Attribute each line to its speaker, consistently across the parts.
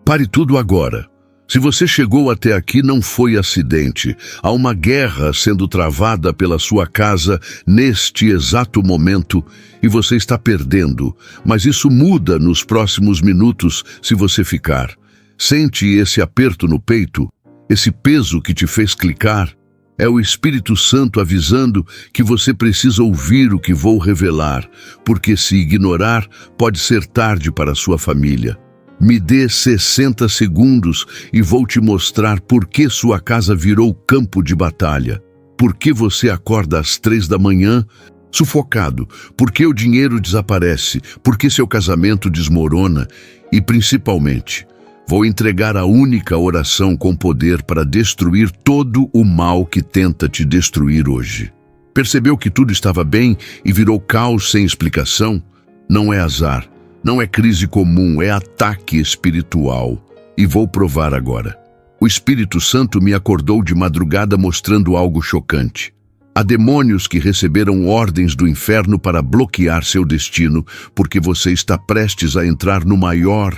Speaker 1: Pare tudo agora. Se você chegou até aqui, não foi acidente. Há uma guerra sendo travada pela sua casa neste exato momento e você está perdendo. Mas isso muda nos próximos minutos se você ficar. Sente esse aperto no peito, esse peso que te fez clicar. É o Espírito Santo avisando que você precisa ouvir o que vou revelar, porque se ignorar, pode ser tarde para a sua família. Me dê 60 segundos e vou te mostrar por que sua casa virou campo de batalha. Por que você acorda às 3 da manhã, sufocado? Por que o dinheiro desaparece? Por que seu casamento desmorona? E principalmente, vou entregar a única oração com poder para destruir todo o mal que tenta te destruir hoje. Percebeu que tudo estava bem e virou caos sem explicação? Não é azar. Não é crise comum, é ataque espiritual. E vou provar agora. O Espírito Santo me acordou de madrugada mostrando algo chocante. Há demônios que receberam ordens do inferno para bloquear seu destino, porque você está prestes a entrar no maior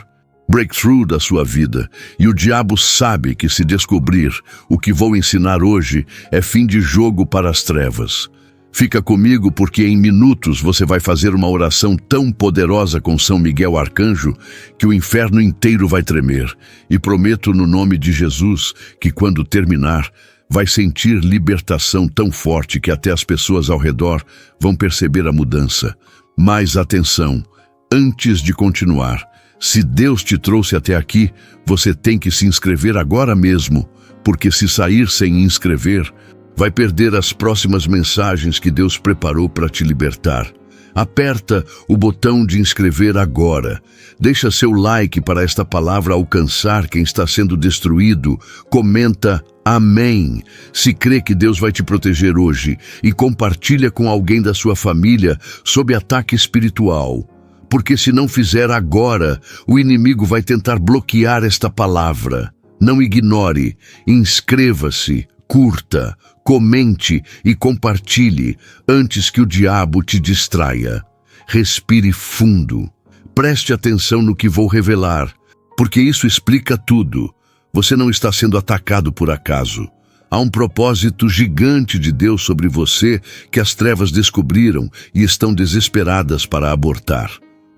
Speaker 1: breakthrough da sua vida. E o diabo sabe que se descobrir o que vou ensinar hoje é fim de jogo para as trevas. Fica comigo porque em minutos você vai fazer uma oração tão poderosa com São Miguel Arcanjo que o inferno inteiro vai tremer. E prometo no nome de Jesus que quando terminar, vai sentir libertação tão forte que até as pessoas ao redor vão perceber a mudança. Mas atenção, antes de continuar, se Deus te trouxe até aqui, você tem que se inscrever agora mesmo, porque se sair sem inscrever, vai perder as próximas mensagens que Deus preparou para te libertar. Aperta o botão de inscrever agora. Deixa seu like para esta palavra alcançar quem está sendo destruído. Comenta amém se crê que Deus vai te proteger hoje e compartilha com alguém da sua família sob ataque espiritual. Porque se não fizer agora, o inimigo vai tentar bloquear esta palavra. Não ignore, inscreva-se, curta, comente e compartilhe antes que o diabo te distraia. Respire fundo. Preste atenção no que vou revelar, porque isso explica tudo. Você não está sendo atacado por acaso. Há um propósito gigante de Deus sobre você que as trevas descobriram e estão desesperadas para abortar.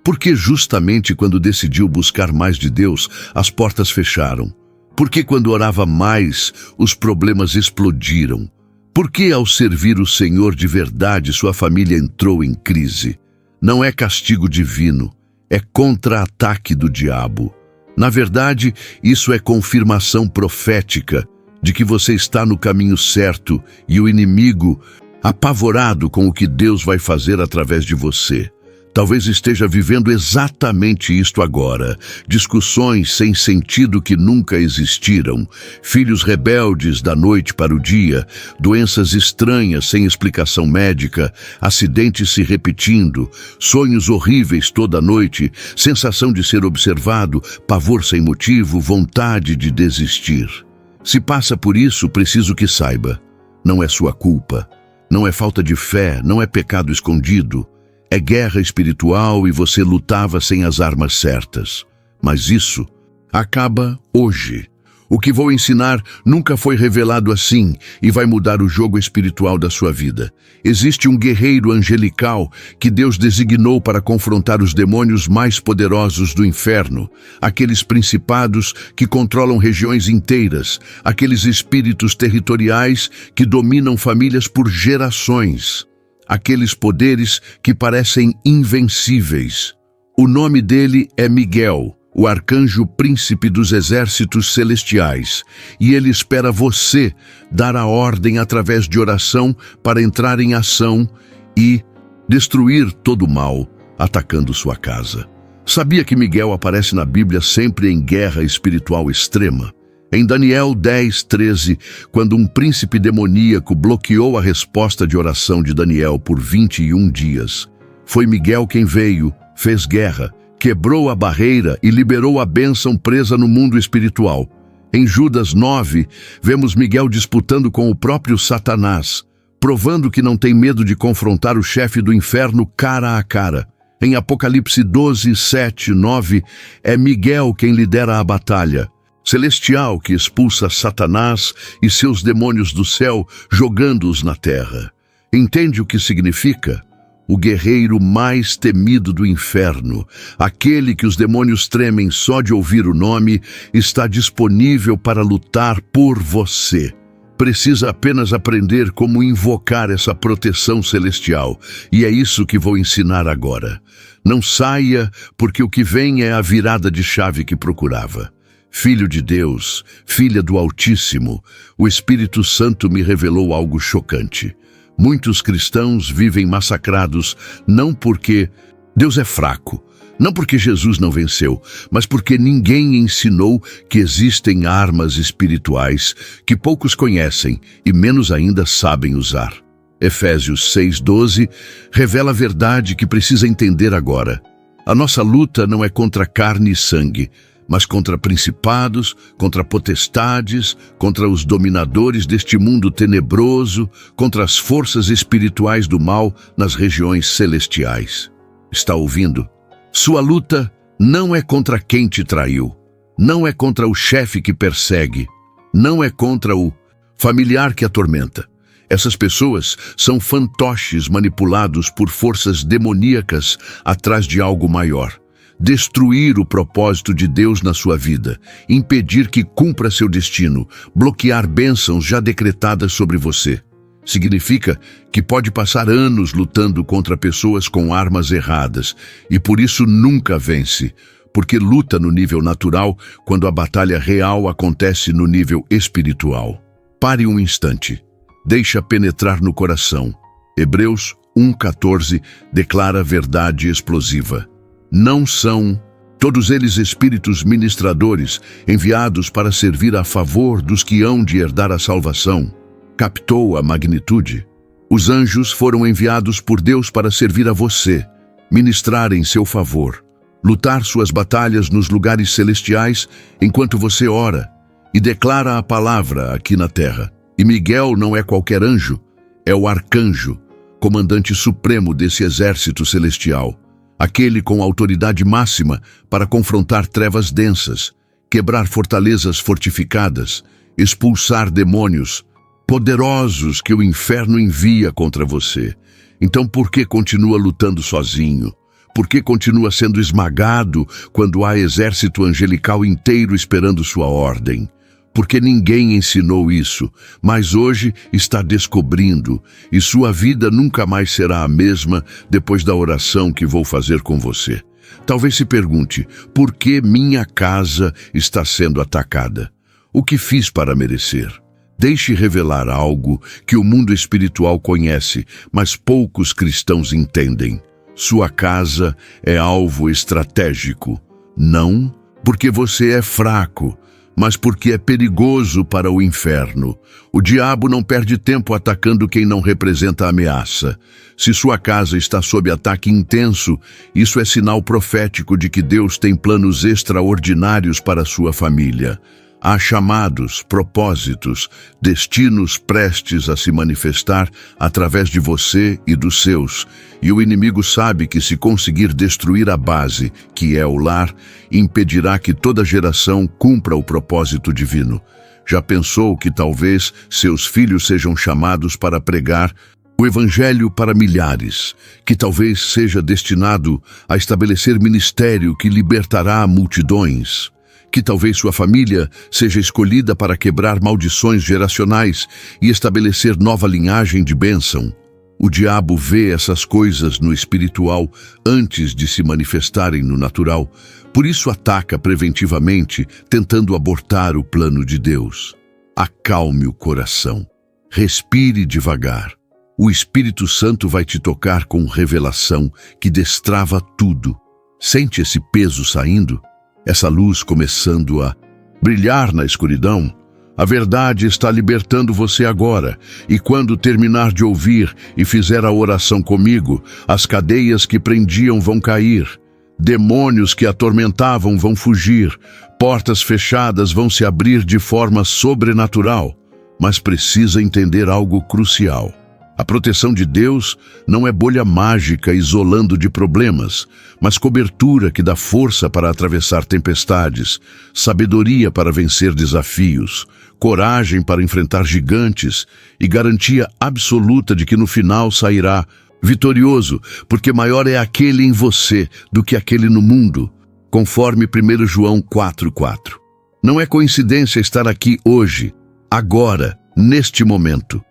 Speaker 1: Porque justamente quando decidiu buscar mais de Deus, as portas fecharam? Porque quando orava mais, os problemas explodiram? Porque ao servir o Senhor de verdade, sua família entrou em crise? Não é castigo divino, é contra-ataque do diabo. Na verdade, isso é confirmação profética de que você está no caminho certo e o inimigo, apavorado com o que Deus vai fazer através de você, talvez esteja vivendo exatamente isto agora. Discussões sem sentido que nunca existiram, filhos rebeldes da noite para o dia, doenças estranhas sem explicação médica, acidentes se repetindo, sonhos horríveis toda noite, sensação de ser observado, pavor sem motivo, vontade de desistir. Se passa por isso, preciso que saiba. Não é sua culpa, não é falta de fé, não é pecado escondido. É guerra espiritual e você lutava sem as armas certas. Mas isso acaba hoje. O que vou ensinar nunca foi revelado assim e vai mudar o jogo espiritual da sua vida. Existe um guerreiro angelical que Deus designou para confrontar os demônios mais poderosos do inferno, aqueles principados que controlam regiões inteiras, aqueles espíritos territoriais que dominam famílias por gerações, aqueles poderes que parecem invencíveis. O nome dele é Miguel, o arcanjo príncipe dos exércitos celestiais, e ele espera você dar a ordem através de oração para entrar em ação e destruir todo o mal, atacando sua casa. Sabia que Miguel aparece na Bíblia sempre em guerra espiritual extrema? Em Daniel 10:13, quando um príncipe demoníaco bloqueou a resposta de oração de Daniel por 21 dias, foi Miguel quem veio, fez guerra, quebrou a barreira e liberou a bênção presa no mundo espiritual. Em Judas 9, vemos Miguel disputando com o próprio Satanás, provando que não tem medo de confrontar o chefe do inferno cara a cara. Em Apocalipse 12, 7, 9, é Miguel quem lidera a batalha, celestial que expulsa Satanás e seus demônios do céu, jogando-os na terra. Entende o que significa? O guerreiro mais temido do inferno, aquele que os demônios tremem só de ouvir o nome, está disponível para lutar por você. Precisa apenas aprender como invocar essa proteção celestial, e é isso que vou ensinar agora. Não saia, porque o que vem é a virada de chave que procurava. Filho de Deus, filha do Altíssimo, o Espírito Santo me revelou algo chocante. Muitos cristãos vivem massacrados não porque Deus é fraco, não porque Jesus não venceu, mas porque ninguém ensinou que existem armas espirituais que poucos conhecem e menos ainda sabem usar. Efésios 6:12 revela a verdade que precisa entender agora. A nossa luta não é contra carne e sangue, mas contra principados, contra potestades, contra os dominadores deste mundo tenebroso, contra as forças espirituais do mal nas regiões celestiais. Está ouvindo? Sua luta não é contra quem te traiu, não é contra o chefe que persegue, não é contra o familiar que atormenta. Essas pessoas são fantoches manipulados por forças demoníacas atrás de algo maior. Destruir o propósito de Deus na sua vida, impedir que cumpra seu destino, bloquear bênçãos já decretadas sobre você. Significa que pode passar anos lutando contra pessoas com armas erradas e por isso nunca vence, porque luta no nível natural quando a batalha real acontece no nível espiritual. Pare um instante. Deixa penetrar no coração. Hebreus 1:14 declara verdade explosiva. Não são todos eles espíritos ministradores enviados para servir a favor dos que hão de herdar a salvação. Captou a magnitude? Os anjos foram enviados por Deus para servir a você, ministrar em seu favor, lutar suas batalhas nos lugares celestiais enquanto você ora e declara a palavra aqui na terra. E Miguel não é qualquer anjo, é o arcanjo, comandante supremo desse exército celestial, aquele com autoridade máxima para confrontar trevas densas, quebrar fortalezas fortificadas, expulsar demônios poderosos que o inferno envia contra você. Então por que continua lutando sozinho? Por que continua sendo esmagado quando há exército angelical inteiro esperando sua ordem? Porque ninguém ensinou isso, mas hoje está descobrindo, e sua vida nunca mais será a mesma depois da oração que vou fazer com você. Talvez se pergunte, por que minha casa está sendo atacada? O que fiz para merecer? Deixe revelar algo que o mundo espiritual conhece, mas poucos cristãos entendem. Sua casa é alvo estratégico. Não porque você é fraco, mas porque é perigoso para o inferno. O diabo não perde tempo atacando quem não representa ameaça. Se sua casa está sob ataque intenso, isso é sinal profético de que Deus tem planos extraordinários para sua família. Há chamados, propósitos, destinos prestes a se manifestar através de você e dos seus, e o inimigo sabe que se conseguir destruir a base, que é o lar, impedirá que toda geração cumpra o propósito divino. Já pensou que talvez seus filhos sejam chamados para pregar o Evangelho para milhares, que talvez seja destinado a estabelecer ministério que libertará multidões? Que talvez sua família seja escolhida para quebrar maldições geracionais e estabelecer nova linhagem de bênção. O diabo vê essas coisas no espiritual antes de se manifestarem no natural, por isso ataca preventivamente, tentando abortar o plano de Deus. Acalme o coração. Respire devagar. O Espírito Santo vai te tocar com revelação que destrava tudo. Sente esse peso saindo? Essa luz começando a brilhar na escuridão? A verdade está libertando você agora, e quando terminar de ouvir e fizer a oração comigo, as cadeias que prendiam vão cair, demônios que atormentavam vão fugir, portas fechadas vão se abrir de forma sobrenatural. Mas precisa entender algo crucial. A proteção de Deus não é bolha mágica isolando de problemas, mas cobertura que dá força para atravessar tempestades, sabedoria para vencer desafios, coragem para enfrentar gigantes e garantia absoluta de que no final sairá vitorioso, porque maior é aquele em você do que aquele no mundo, conforme 1 João 4,4. Não é coincidência estar aqui hoje, agora, neste momento.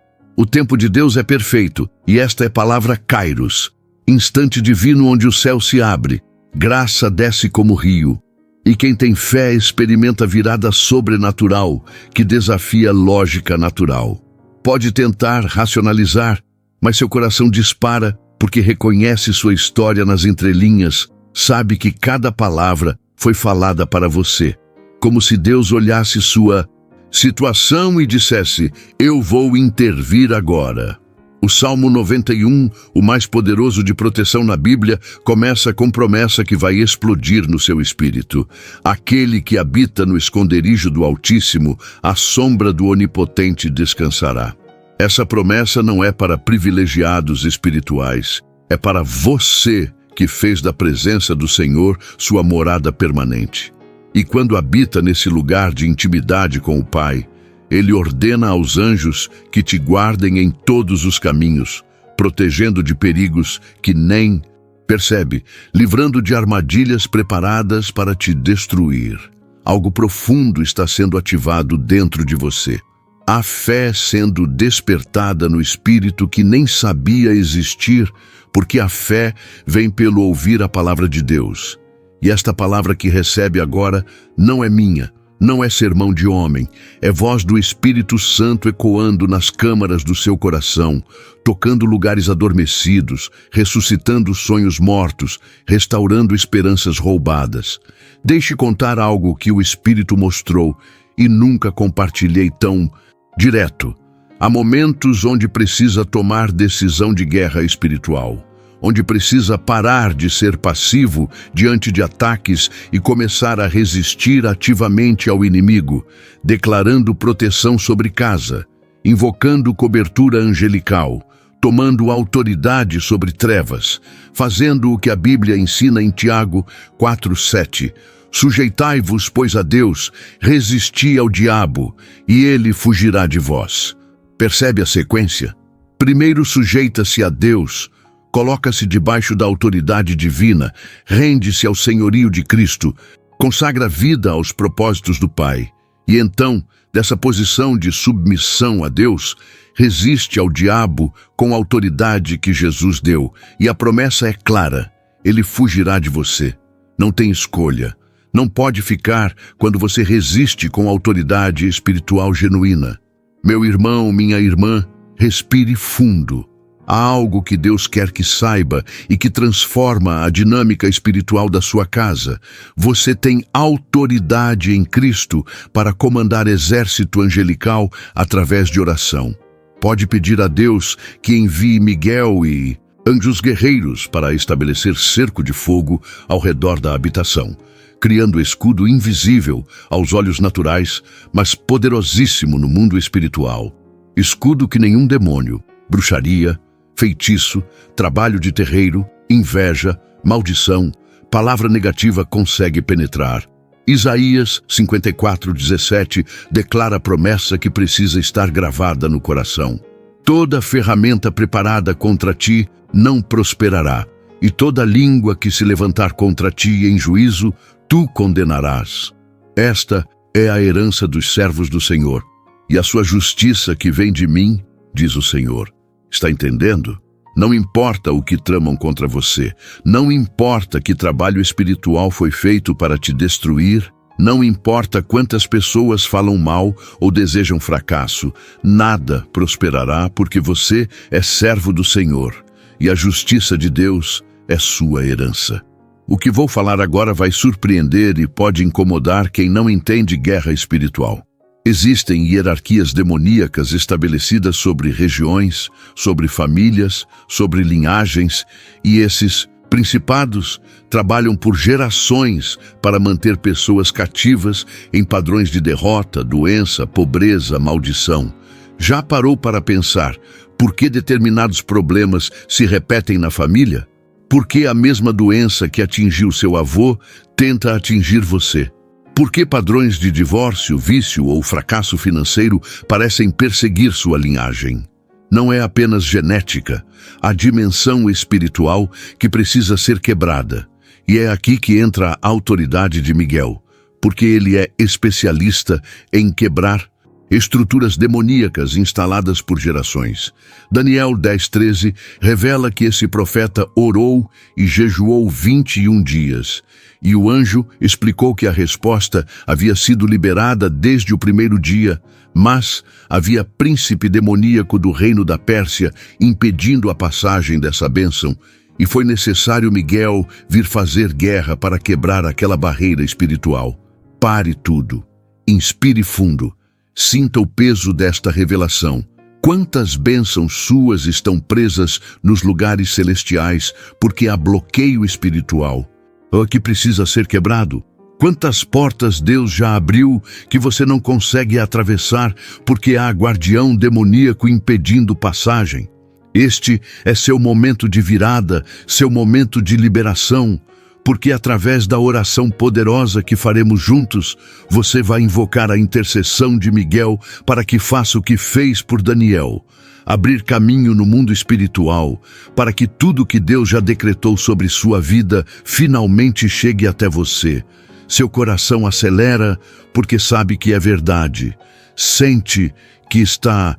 Speaker 1: O tempo de Deus é perfeito, e esta é a palavra Kairos, instante divino onde o céu se abre, graça desce como rio, e quem tem fé experimenta virada sobrenatural que desafia a lógica natural. Pode tentar racionalizar, mas seu coração dispara porque reconhece sua história nas entrelinhas, sabe que cada palavra foi falada para você, como se Deus olhasse sua situação e dissesse: eu vou intervir agora. O Salmo 91, o mais poderoso de proteção na Bíblia, começa com promessa que vai explodir no seu espírito. Aquele que habita no esconderijo do Altíssimo, à sombra do Onipotente descansará. Essa promessa não é para privilegiados espirituais, é para você que fez da presença do Senhor sua morada permanente. E quando habita nesse lugar de intimidade com o Pai, Ele ordena aos anjos que te guardem em todos os caminhos, protegendo de perigos que nem percebe, livrando de armadilhas preparadas para te destruir. Algo profundo está sendo ativado dentro de você. A fé sendo despertada no espírito que nem sabia existir, porque a fé vem pelo ouvir a palavra de Deus. E esta palavra que recebe agora não é minha, não é sermão de homem, é voz do Espírito Santo ecoando nas câmaras do seu coração, tocando lugares adormecidos, ressuscitando sonhos mortos, restaurando esperanças roubadas. Deixe contar algo que o Espírito mostrou e nunca compartilhei tão direto. Há momentos onde precisa tomar decisão de guerra espiritual, onde precisa parar de ser passivo diante de ataques e começar a resistir ativamente ao inimigo, declarando proteção sobre casa, invocando cobertura angelical, tomando autoridade sobre trevas, fazendo o que a Bíblia ensina em Tiago 4,7. Sujeitai-vos, pois, a Deus, resisti ao diabo, e ele fugirá de vós. Percebe a sequência? Primeiro sujeita-se a Deus, coloca-se debaixo da autoridade divina, rende-se ao senhorio de Cristo, consagra a vida aos propósitos do Pai. E então, dessa posição de submissão a Deus, resiste ao diabo com a autoridade que Jesus deu. E a promessa é clara: ele fugirá de você. Não tem escolha. Não pode ficar quando você resiste com autoridade espiritual genuína. Meu irmão, minha irmã, respire fundo. Há algo que Deus quer que saiba e que transforma a dinâmica espiritual da sua casa. Você tem autoridade em Cristo para comandar exército angelical através de oração. Pode pedir a Deus que envie Miguel e anjos guerreiros para estabelecer cerco de fogo ao redor da habitação, criando escudo invisível aos olhos naturais, mas poderosíssimo no mundo espiritual. Escudo que nenhum demônio, bruxaria, feitiço, trabalho de terreiro, inveja, maldição, palavra negativa consegue penetrar. Isaías 54:17 declara a promessa que precisa estar gravada no coração. Toda ferramenta preparada contra ti não prosperará, e toda língua que se levantar contra ti em juízo, tu condenarás. Esta é a herança dos servos do Senhor, e a sua justiça que vem de mim, diz o Senhor. Está entendendo? Não importa o que tramam contra você, não importa que trabalho espiritual foi feito para te destruir, não importa quantas pessoas falam mal ou desejam fracasso, nada prosperará porque você é servo do Senhor, e a justiça de Deus é sua herança. O que vou falar agora vai surpreender e pode incomodar quem não entende guerra espiritual. Existem hierarquias demoníacas estabelecidas sobre regiões, sobre famílias, sobre linhagens, e esses principados trabalham por gerações para manter pessoas cativas em padrões de derrota, doença, pobreza, maldição. Já parou para pensar Por que determinados problemas se repetem na família? Por que a mesma doença que atingiu seu avô tenta atingir você? Por que padrões de divórcio, vício ou fracasso financeiro parecem perseguir sua linhagem? Não é apenas genética, há dimensão espiritual que precisa ser quebrada. E é aqui que entra a autoridade de Miguel, porque ele é especialista em quebrar estruturas demoníacas instaladas por gerações. Daniel 10:13 revela que esse profeta orou e jejuou 21 dias. E o anjo explicou que a resposta havia sido liberada desde o primeiro dia, mas havia príncipe demoníaco do reino da Pérsia impedindo a passagem dessa bênção, e foi necessário Miguel vir fazer guerra para quebrar aquela barreira espiritual. Pare tudo, inspire fundo, sinta o peso desta revelação. Quantas bênçãos suas estão presas nos lugares celestiais porque há bloqueio espiritual? O que precisa ser quebrado? Quantas portas Deus já abriu que você não consegue atravessar porque há guardião demoníaco impedindo passagem? Este é seu momento de virada, seu momento de liberação, porque através da oração poderosa que faremos juntos, você vai invocar a intercessão de Miguel para que faça o que fez por Daniel, abrir caminho no mundo espiritual, para que tudo que Deus já decretou sobre sua vida finalmente chegue até você. Seu coração acelera porque sabe que é verdade. Sente que está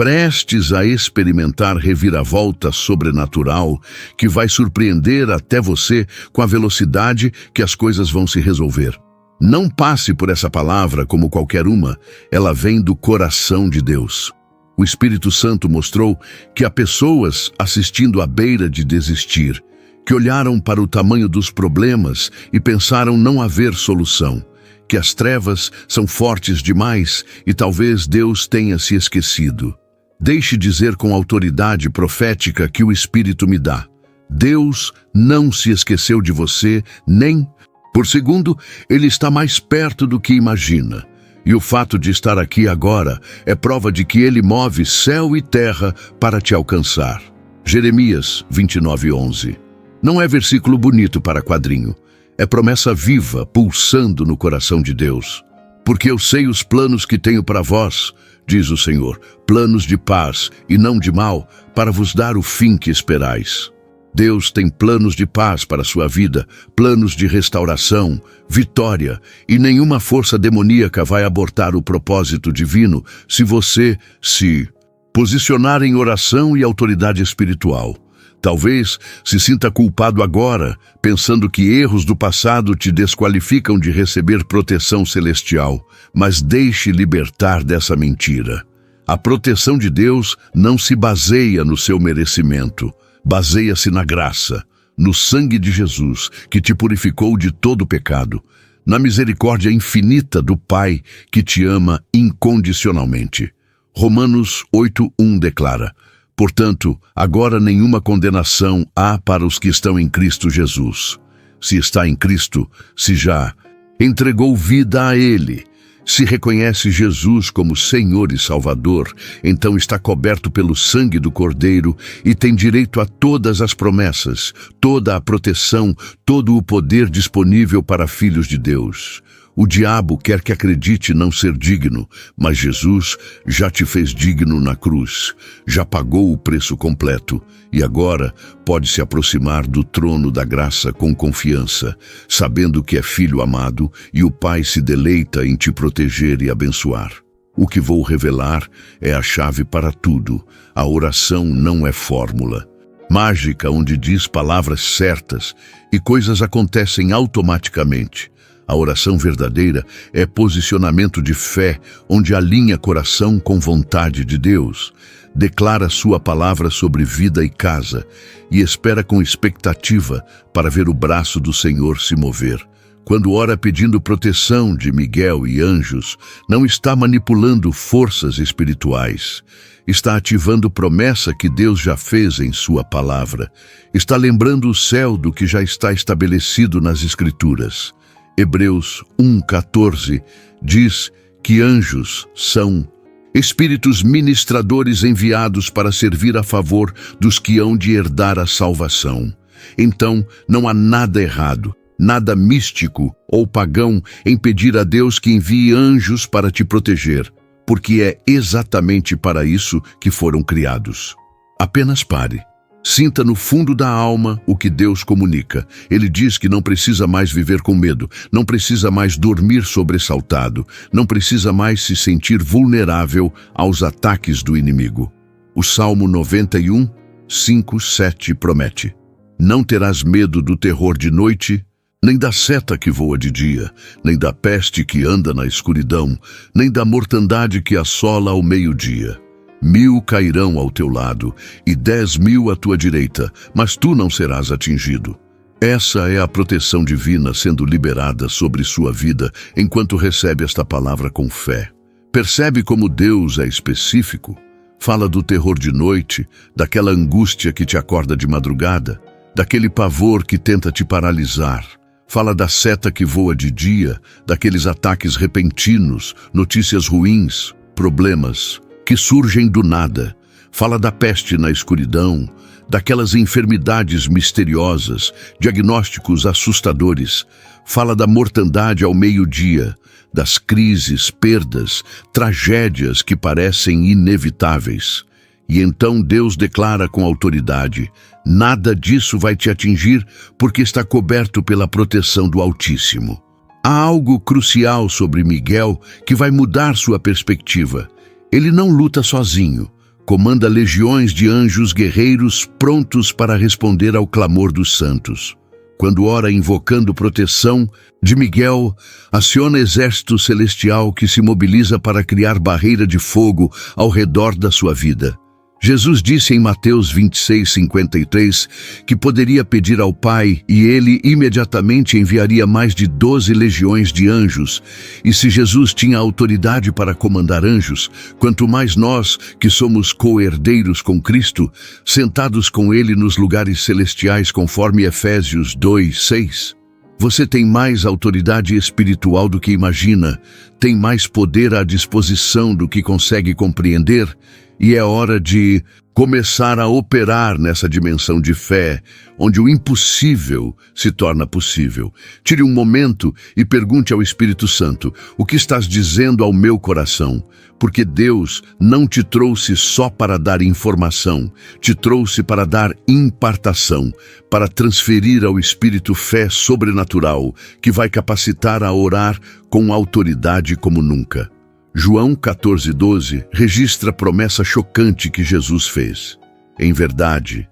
Speaker 1: prestes a experimentar reviravolta sobrenatural que vai surpreender até você com a velocidade que as coisas vão se resolver. Não passe por essa palavra como qualquer uma, ela vem do coração de Deus. O Espírito Santo mostrou que há pessoas assistindo à beira de desistir, que olharam para o tamanho dos problemas e pensaram não haver solução, que as trevas são fortes demais e talvez Deus tenha se esquecido. Deixe dizer com autoridade profética que o Espírito me dá: Deus não se esqueceu de você, nem por segundo. Ele está mais perto do que imagina. E o fato de estar aqui agora é prova de que Ele move céu e terra para te alcançar. Jeremias 29:11. Não é versículo bonito para quadrinho. É promessa viva, pulsando no coração de Deus. Porque eu sei os planos que tenho para vós, diz o Senhor, planos de paz e não de mal, para vos dar o fim que esperais. Deus tem planos de paz para a sua vida, planos de restauração, vitória, e nenhuma força demoníaca vai abortar o propósito divino se você se posicionar em oração e autoridade espiritual. Talvez se sinta culpado agora, pensando que erros do passado te desqualificam de receber proteção celestial, mas deixe libertar dessa mentira. A proteção de Deus não se baseia no seu merecimento, baseia-se na graça, no sangue de Jesus, que te purificou de todo pecado, na misericórdia infinita do Pai, que te ama incondicionalmente. Romanos 8:1 declara: portanto, agora nenhuma condenação há para os que estão em Cristo Jesus. Se está em Cristo, se já entregou vida a Ele, se reconhece Jesus como Senhor e Salvador, então está coberto pelo sangue do Cordeiro e tem direito a todas as promessas, toda a proteção, todo o poder disponível para filhos de Deus. O diabo quer que acredite não ser digno, mas Jesus já te fez digno na cruz, já pagou o preço completo e agora pode se aproximar do trono da graça com confiança, sabendo que é filho amado e o Pai se deleita em te proteger e abençoar. O que vou revelar é a chave para tudo. A oração não é fórmula mágica onde diz palavras certas e coisas acontecem automaticamente. A oração verdadeira é posicionamento de fé, onde alinha coração com vontade de Deus, declara sua palavra sobre vida e casa e espera com expectativa para ver o braço do Senhor se mover. Quando ora pedindo proteção de Miguel e anjos, não está manipulando forças espirituais. Está ativando promessa que Deus já fez em sua palavra. Está lembrando o céu do que já está estabelecido nas Escrituras. Hebreus 1:14 diz que anjos são espíritos ministradores enviados para servir a favor dos que hão de herdar a salvação. Então, não há nada errado, nada místico ou pagão em pedir a Deus que envie anjos para te proteger, porque é exatamente para isso que foram criados. Apenas pare. Sinta no fundo da alma o que Deus comunica. Ele diz que não precisa mais viver com medo, não precisa mais dormir sobressaltado, não precisa mais se sentir vulnerável aos ataques do inimigo. O Salmo 91, 5, 7 promete: não terás medo do terror de noite, nem da seta que voa de dia, nem da peste que anda na escuridão, nem da mortandade que assola ao meio-dia. 1000 cairão ao teu lado e 10.000 à tua direita, mas tu não serás atingido. Essa é a proteção divina sendo liberada sobre sua vida enquanto recebe esta palavra com fé. Percebe como Deus é específico? Fala do terror de noite, daquela angústia que te acorda de madrugada, daquele pavor que tenta te paralisar. Fala da seta que voa de dia, daqueles ataques repentinos, notícias ruins, problemas que surgem do nada. Fala da peste na escuridão, daquelas enfermidades misteriosas, diagnósticos assustadores. Fala da mortandade ao meio-dia, das crises, perdas, tragédias que parecem inevitáveis. E então Deus declara com autoridade: nada disso vai te atingir, porque está coberto pela proteção do Altíssimo. Há algo crucial sobre Miguel que vai mudar sua perspectiva. Ele não luta sozinho, comanda legiões de anjos guerreiros prontos para responder ao clamor dos santos. Quando ora invocando proteção de Miguel, aciona exército celestial que se mobiliza para criar barreira de fogo ao redor da sua vida. Jesus disse em Mateus 26:53 que poderia pedir ao Pai e ele imediatamente enviaria mais de 12 legiões de anjos. E se Jesus tinha autoridade para comandar anjos, quanto mais nós, que somos co-herdeiros com Cristo, sentados com ele nos lugares celestiais conforme Efésios 2:6. Você tem mais autoridade espiritual do que imagina, tem mais poder à disposição do que consegue compreender, e é hora de começar a operar nessa dimensão de fé, onde o impossível se torna possível. Tire um momento e pergunte ao Espírito Santo: o que estás dizendo ao meu coração? Porque Deus não te trouxe só para dar informação, te trouxe para dar impartação, para transferir ao Espírito fé sobrenatural, que vai capacitar a orar com autoridade como nunca. João 14:12 registra a promessa chocante que Jesus fez. Em verdade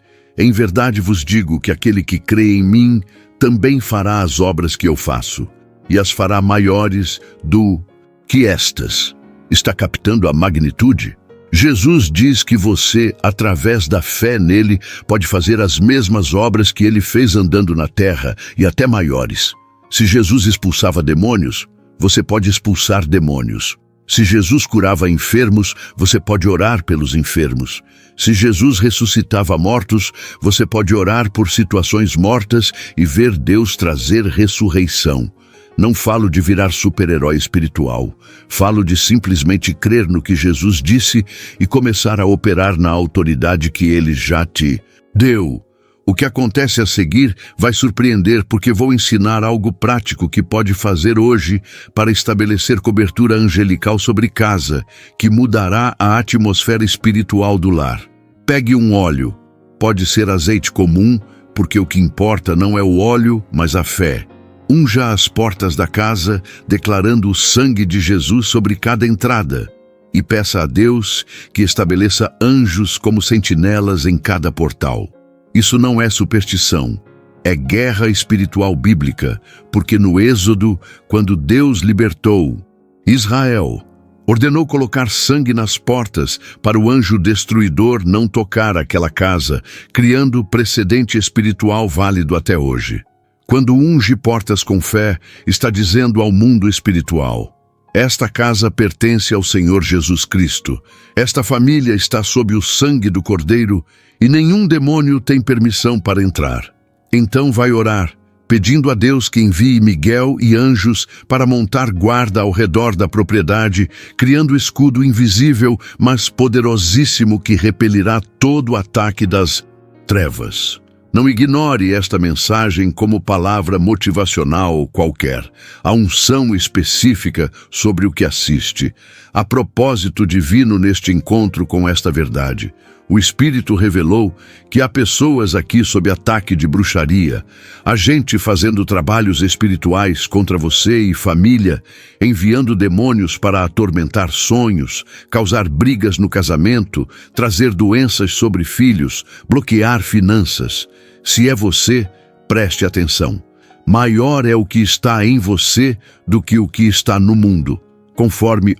Speaker 1: vos digo que aquele que crê em mim também fará as obras que eu faço, e as fará maiores do que estas. Está captando a magnitude? Jesus diz que você, através da fé nele, pode fazer as mesmas obras que ele fez andando na terra, e até maiores. Se Jesus expulsava demônios, você pode expulsar demônios. Se Jesus curava enfermos, você pode orar pelos enfermos. Se Jesus ressuscitava mortos, você pode orar por situações mortas e ver Deus trazer ressurreição. Não falo de virar super-herói espiritual. Falo de simplesmente crer no que Jesus disse e começar a operar na autoridade que ele já te deu. O que acontece a seguir vai surpreender, porque vou ensinar algo prático que pode fazer hoje para estabelecer cobertura angelical sobre casa, que mudará a atmosfera espiritual do lar. Pegue um óleo. Pode ser azeite comum, porque o que importa não é o óleo, mas a fé. Unja as portas da casa, declarando o sangue de Jesus sobre cada entrada. E peça a Deus que estabeleça anjos como sentinelas em cada portal. Isso não é superstição, é guerra espiritual bíblica, porque no Êxodo, quando Deus libertou Israel, ordenou colocar sangue nas portas para o anjo destruidor não tocar aquela casa, criando precedente espiritual válido até hoje. Quando unge portas com fé, está dizendo ao mundo espiritual: esta casa pertence ao Senhor Jesus Cristo. Esta família está sob o sangue do Cordeiro e nenhum demônio tem permissão para entrar. Então vai orar, pedindo a Deus que envie Miguel e anjos para montar guarda ao redor da propriedade, criando escudo invisível, mas poderosíssimo que repelirá todo o ataque das trevas. Não ignore esta mensagem como palavra motivacional qualquer. Há unção específica sobre o que assiste. Há propósito divino neste encontro com esta verdade. O Espírito revelou que há pessoas aqui sob ataque de bruxaria, há gente fazendo trabalhos espirituais contra você e família, enviando demônios para atormentar sonhos, causar brigas no casamento, trazer doenças sobre filhos, bloquear finanças. Se é você, preste atenção. Maior é o que está em você do que o que está no mundo, conforme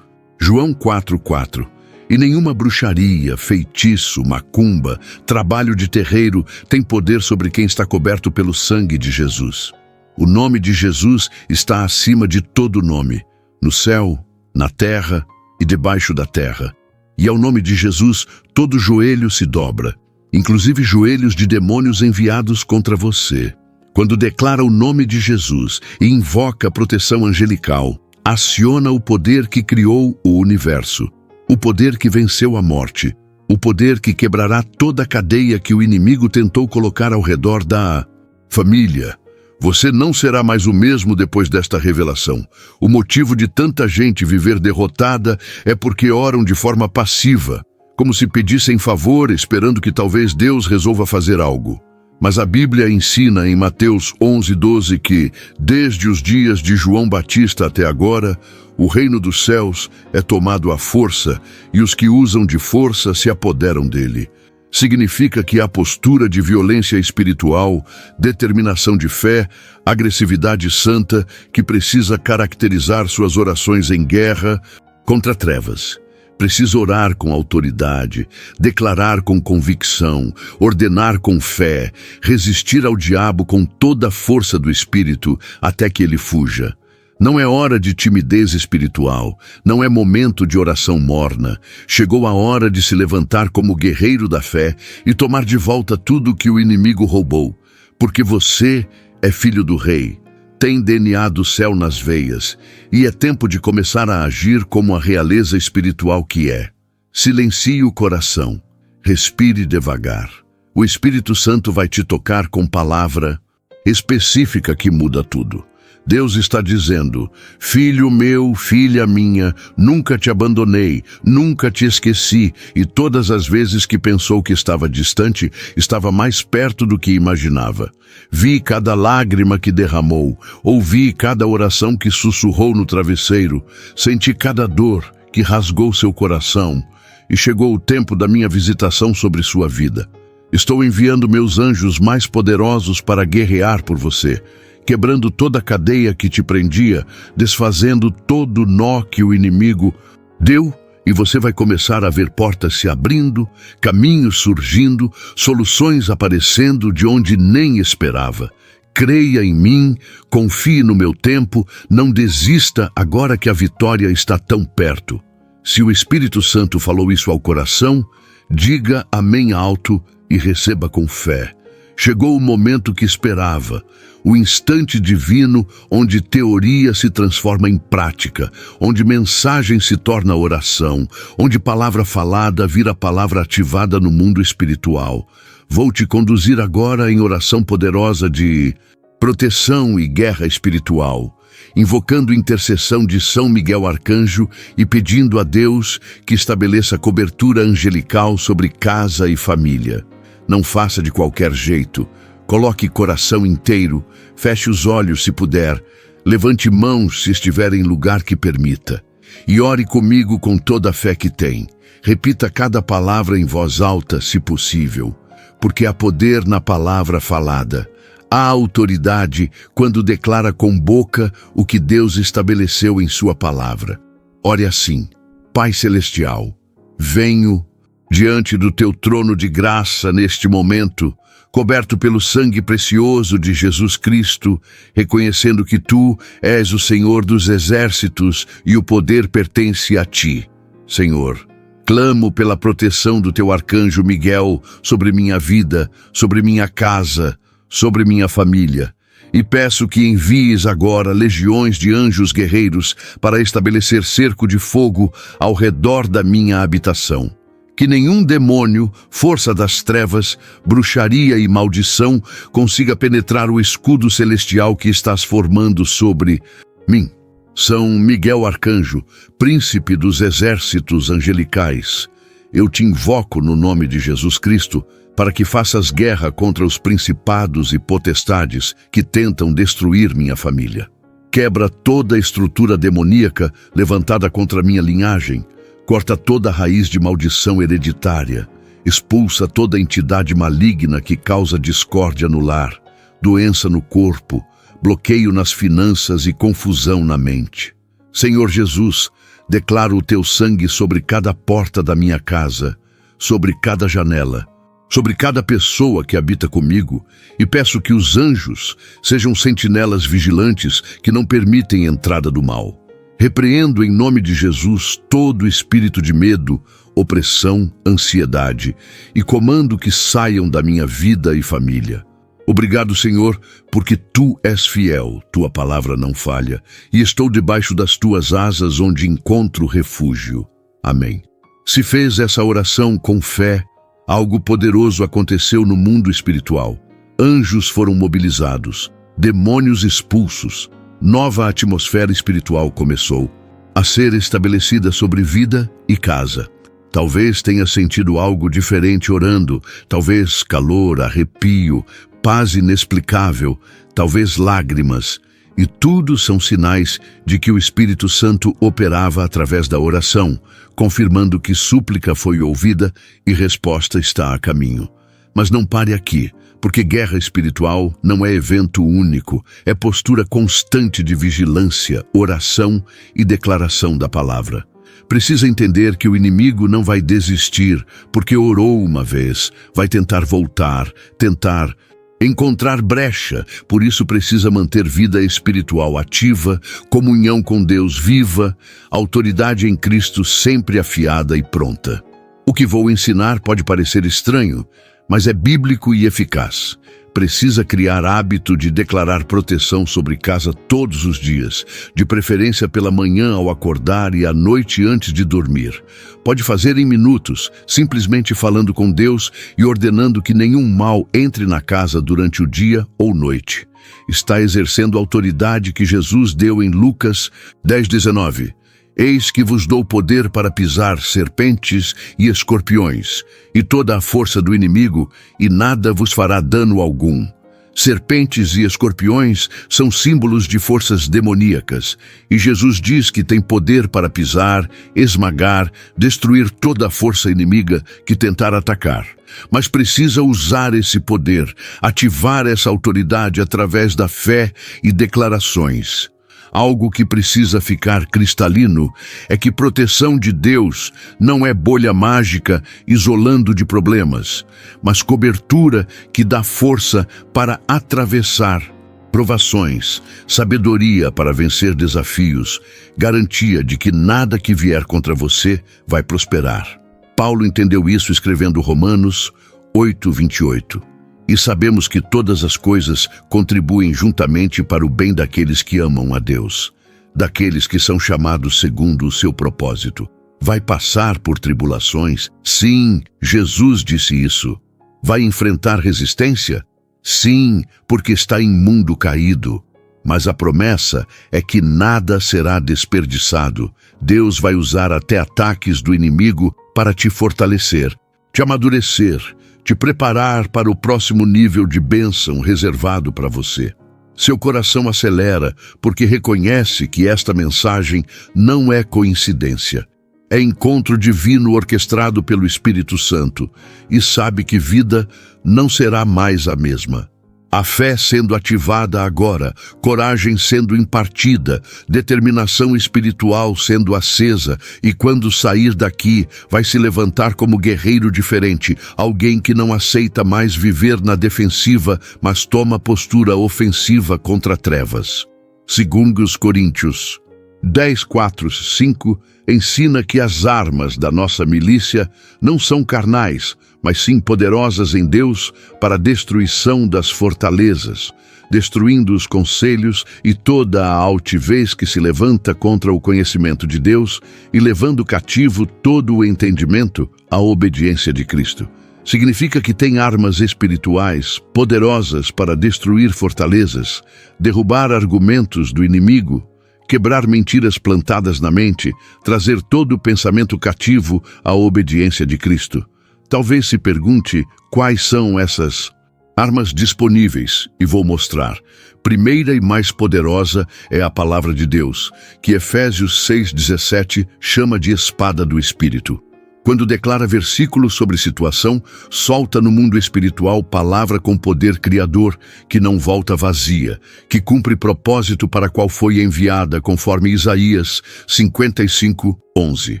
Speaker 1: João 4:4. E nenhuma bruxaria, feitiço, macumba, trabalho de terreiro tem poder sobre quem está coberto pelo sangue de Jesus. O nome de Jesus está acima de todo nome, no céu, na terra e debaixo da terra. E ao nome de Jesus todo joelho se dobra, inclusive joelhos de demônios enviados contra você. Quando declara o nome de Jesus e invoca a proteção angelical, aciona o poder que criou o universo. O poder que venceu a morte, o poder que quebrará toda a cadeia que o inimigo tentou colocar ao redor da família. Você não será mais o mesmo depois desta revelação. O motivo de tanta gente viver derrotada é porque oram de forma passiva, como se pedissem favor, esperando que talvez Deus resolva fazer algo. Mas a Bíblia ensina em Mateus 11:12 que, desde os dias de João Batista até agora, o reino dos céus é tomado à força e os que usam de força se apoderam dele. Significa que há postura de violência espiritual, determinação de fé, agressividade santa que precisa caracterizar suas orações em guerra contra trevas. Precisa orar com autoridade, declarar com convicção, ordenar com fé, resistir ao diabo com toda a força do Espírito até que ele fuja. Não é hora de timidez espiritual, não é momento de oração morna. Chegou a hora de se levantar como guerreiro da fé e tomar de volta tudo que o inimigo roubou, porque você é filho do Rei. Tem DNA do céu nas veias, e é tempo de começar a agir como a realeza espiritual que é. Silencie o coração, respire devagar. O Espírito Santo vai te tocar com palavra específica que muda tudo. Deus está dizendo: filho meu, filha minha, nunca te abandonei, nunca te esqueci, e todas as vezes que pensou que estava distante, estava mais perto do que imaginava. Vi cada lágrima que derramou, ouvi cada oração que sussurrou no travesseiro, senti cada dor que rasgou seu coração, e chegou o tempo da minha visitação sobre sua vida. Estou enviando meus anjos mais poderosos para guerrear por você, quebrando toda a cadeia que te prendia, desfazendo todo o nó que o inimigo deu, e você vai começar a ver portas se abrindo, caminhos surgindo, soluções aparecendo de onde nem esperava. Creia em mim, confie no meu tempo, não desista agora que a vitória está tão perto. Se o Espírito Santo falou isso ao coração, diga amém alto e receba com fé. Chegou o momento que esperava, o instante divino onde teoria se transforma em prática, onde mensagem se torna oração, onde palavra falada vira palavra ativada no mundo espiritual. Vou te conduzir agora em oração poderosa de proteção e guerra espiritual, invocando intercessão de São Miguel Arcanjo e pedindo a Deus que estabeleça cobertura angelical sobre casa e família. Não faça de qualquer jeito. Coloque coração inteiro, feche os olhos se puder, levante mãos se estiver em lugar que permita. E ore comigo com toda a fé que tem. Repita cada palavra em voz alta, se possível, porque há poder na palavra falada. Há autoridade quando declara com boca o que Deus estabeleceu em sua palavra. Ore assim: Pai Celestial, venho diante do teu trono de graça neste momento, coberto pelo sangue precioso de Jesus Cristo, reconhecendo que tu és o Senhor dos exércitos e o poder pertence a ti. Senhor, clamo pela proteção do teu arcanjo Miguel sobre minha vida, sobre minha casa, sobre minha família. E peço que envies agora legiões de anjos guerreiros para estabelecer cerco de fogo ao redor da minha habitação. Que nenhum demônio, força das trevas, bruxaria e maldição consiga penetrar o escudo celestial que estás formando sobre mim. São Miguel Arcanjo, príncipe dos exércitos angelicais. Eu te invoco no nome de Jesus Cristo para que faças guerra contra os principados e potestades que tentam destruir minha família. Quebra toda a estrutura demoníaca levantada contra minha linhagem. Corta toda a raiz de maldição hereditária. Expulsa toda a entidade maligna que causa discórdia no lar, doença no corpo, bloqueio nas finanças e confusão na mente. Senhor Jesus, declaro o teu sangue sobre cada porta da minha casa, sobre cada janela, sobre cada pessoa que habita comigo, e peço que os anjos sejam sentinelas vigilantes que não permitem entrada do mal. Repreendo em nome de Jesus todo espírito de medo, opressão, ansiedade, e comando que saiam da minha vida e família. Obrigado, Senhor, porque Tu és fiel, Tua palavra não falha, e estou debaixo das Tuas asas onde encontro refúgio. Amém. Se fez essa oração com fé, algo poderoso aconteceu no mundo espiritual. Anjos foram mobilizados, demônios expulsos, nova atmosfera espiritual começou a ser estabelecida sobre vida e casa. Talvez tenha sentido algo diferente orando, talvez calor, arrepio, paz inexplicável, talvez lágrimas, e tudo são sinais de que o Espírito Santo operava através da oração, confirmando que súplica foi ouvida e resposta está a caminho. Mas não pare aqui, porque guerra espiritual não é evento único, é postura constante de vigilância, oração e declaração da palavra. Precisa entender que o inimigo não vai desistir, porque orou uma vez, vai tentar voltar, tentar encontrar brecha, por isso precisa manter vida espiritual ativa, comunhão com Deus viva, autoridade em Cristo sempre afiada e pronta. O que vou ensinar pode parecer estranho, mas é bíblico e eficaz. Precisa criar hábito de declarar proteção sobre casa todos os dias, de preferência pela manhã ao acordar e à noite antes de dormir. Pode fazer em minutos, simplesmente falando com Deus e ordenando que nenhum mal entre na casa durante o dia ou noite. Está exercendo a autoridade que Jesus deu em Lucas 10:19. Eis que vos dou poder para pisar serpentes e escorpiões, e toda a força do inimigo, e nada vos fará dano algum. Serpentes e escorpiões são símbolos de forças demoníacas, e Jesus diz que tem poder para pisar, esmagar, destruir toda a força inimiga que tentar atacar. Mas precisa usar esse poder, ativar essa autoridade através da fé e declarações. Algo que precisa ficar cristalino é que proteção de Deus não é bolha mágica isolando de problemas, mas cobertura que dá força para atravessar provações, sabedoria para vencer desafios, garantia de que nada que vier contra você vai prosperar. Paulo entendeu isso escrevendo Romanos 8:28. E sabemos que todas as coisas contribuem juntamente para o bem daqueles que amam a Deus, daqueles que são chamados segundo o seu propósito. Vai passar por tribulações? Sim, Jesus disse isso. Vai enfrentar resistência? Sim, porque está em mundo caído. Mas a promessa é que nada será desperdiçado. Deus vai usar até ataques do inimigo para te fortalecer, te amadurecer, te preparar para o próximo nível de bênção reservado para você. Seu coração acelera porque reconhece que esta mensagem não é coincidência. É encontro divino orquestrado pelo Espírito Santo e sabe que vida não será mais a mesma. A fé sendo ativada agora, coragem sendo impartida, determinação espiritual sendo acesa, e quando sair daqui, vai se levantar como guerreiro diferente, alguém que não aceita mais viver na defensiva, mas toma postura ofensiva contra trevas. 2 Coríntios 10:4-5 ensina que as armas da nossa milícia não são carnais, mas sim poderosas em Deus para a destruição das fortalezas, destruindo os conselhos e toda a altivez que se levanta contra o conhecimento de Deus e levando cativo todo o entendimento à obediência de Cristo. Significa que tem armas espirituais poderosas para destruir fortalezas, derrubar argumentos do inimigo, quebrar mentiras plantadas na mente, trazer todo o pensamento cativo à obediência de Cristo. Talvez se pergunte quais são essas armas disponíveis, e vou mostrar. Primeira e mais poderosa é a palavra de Deus, que Efésios 6:17 chama de espada do Espírito. Quando declara versículos sobre situação, solta no mundo espiritual palavra com poder criador, que não volta vazia, que cumpre propósito para qual foi enviada, conforme Isaías 55:11.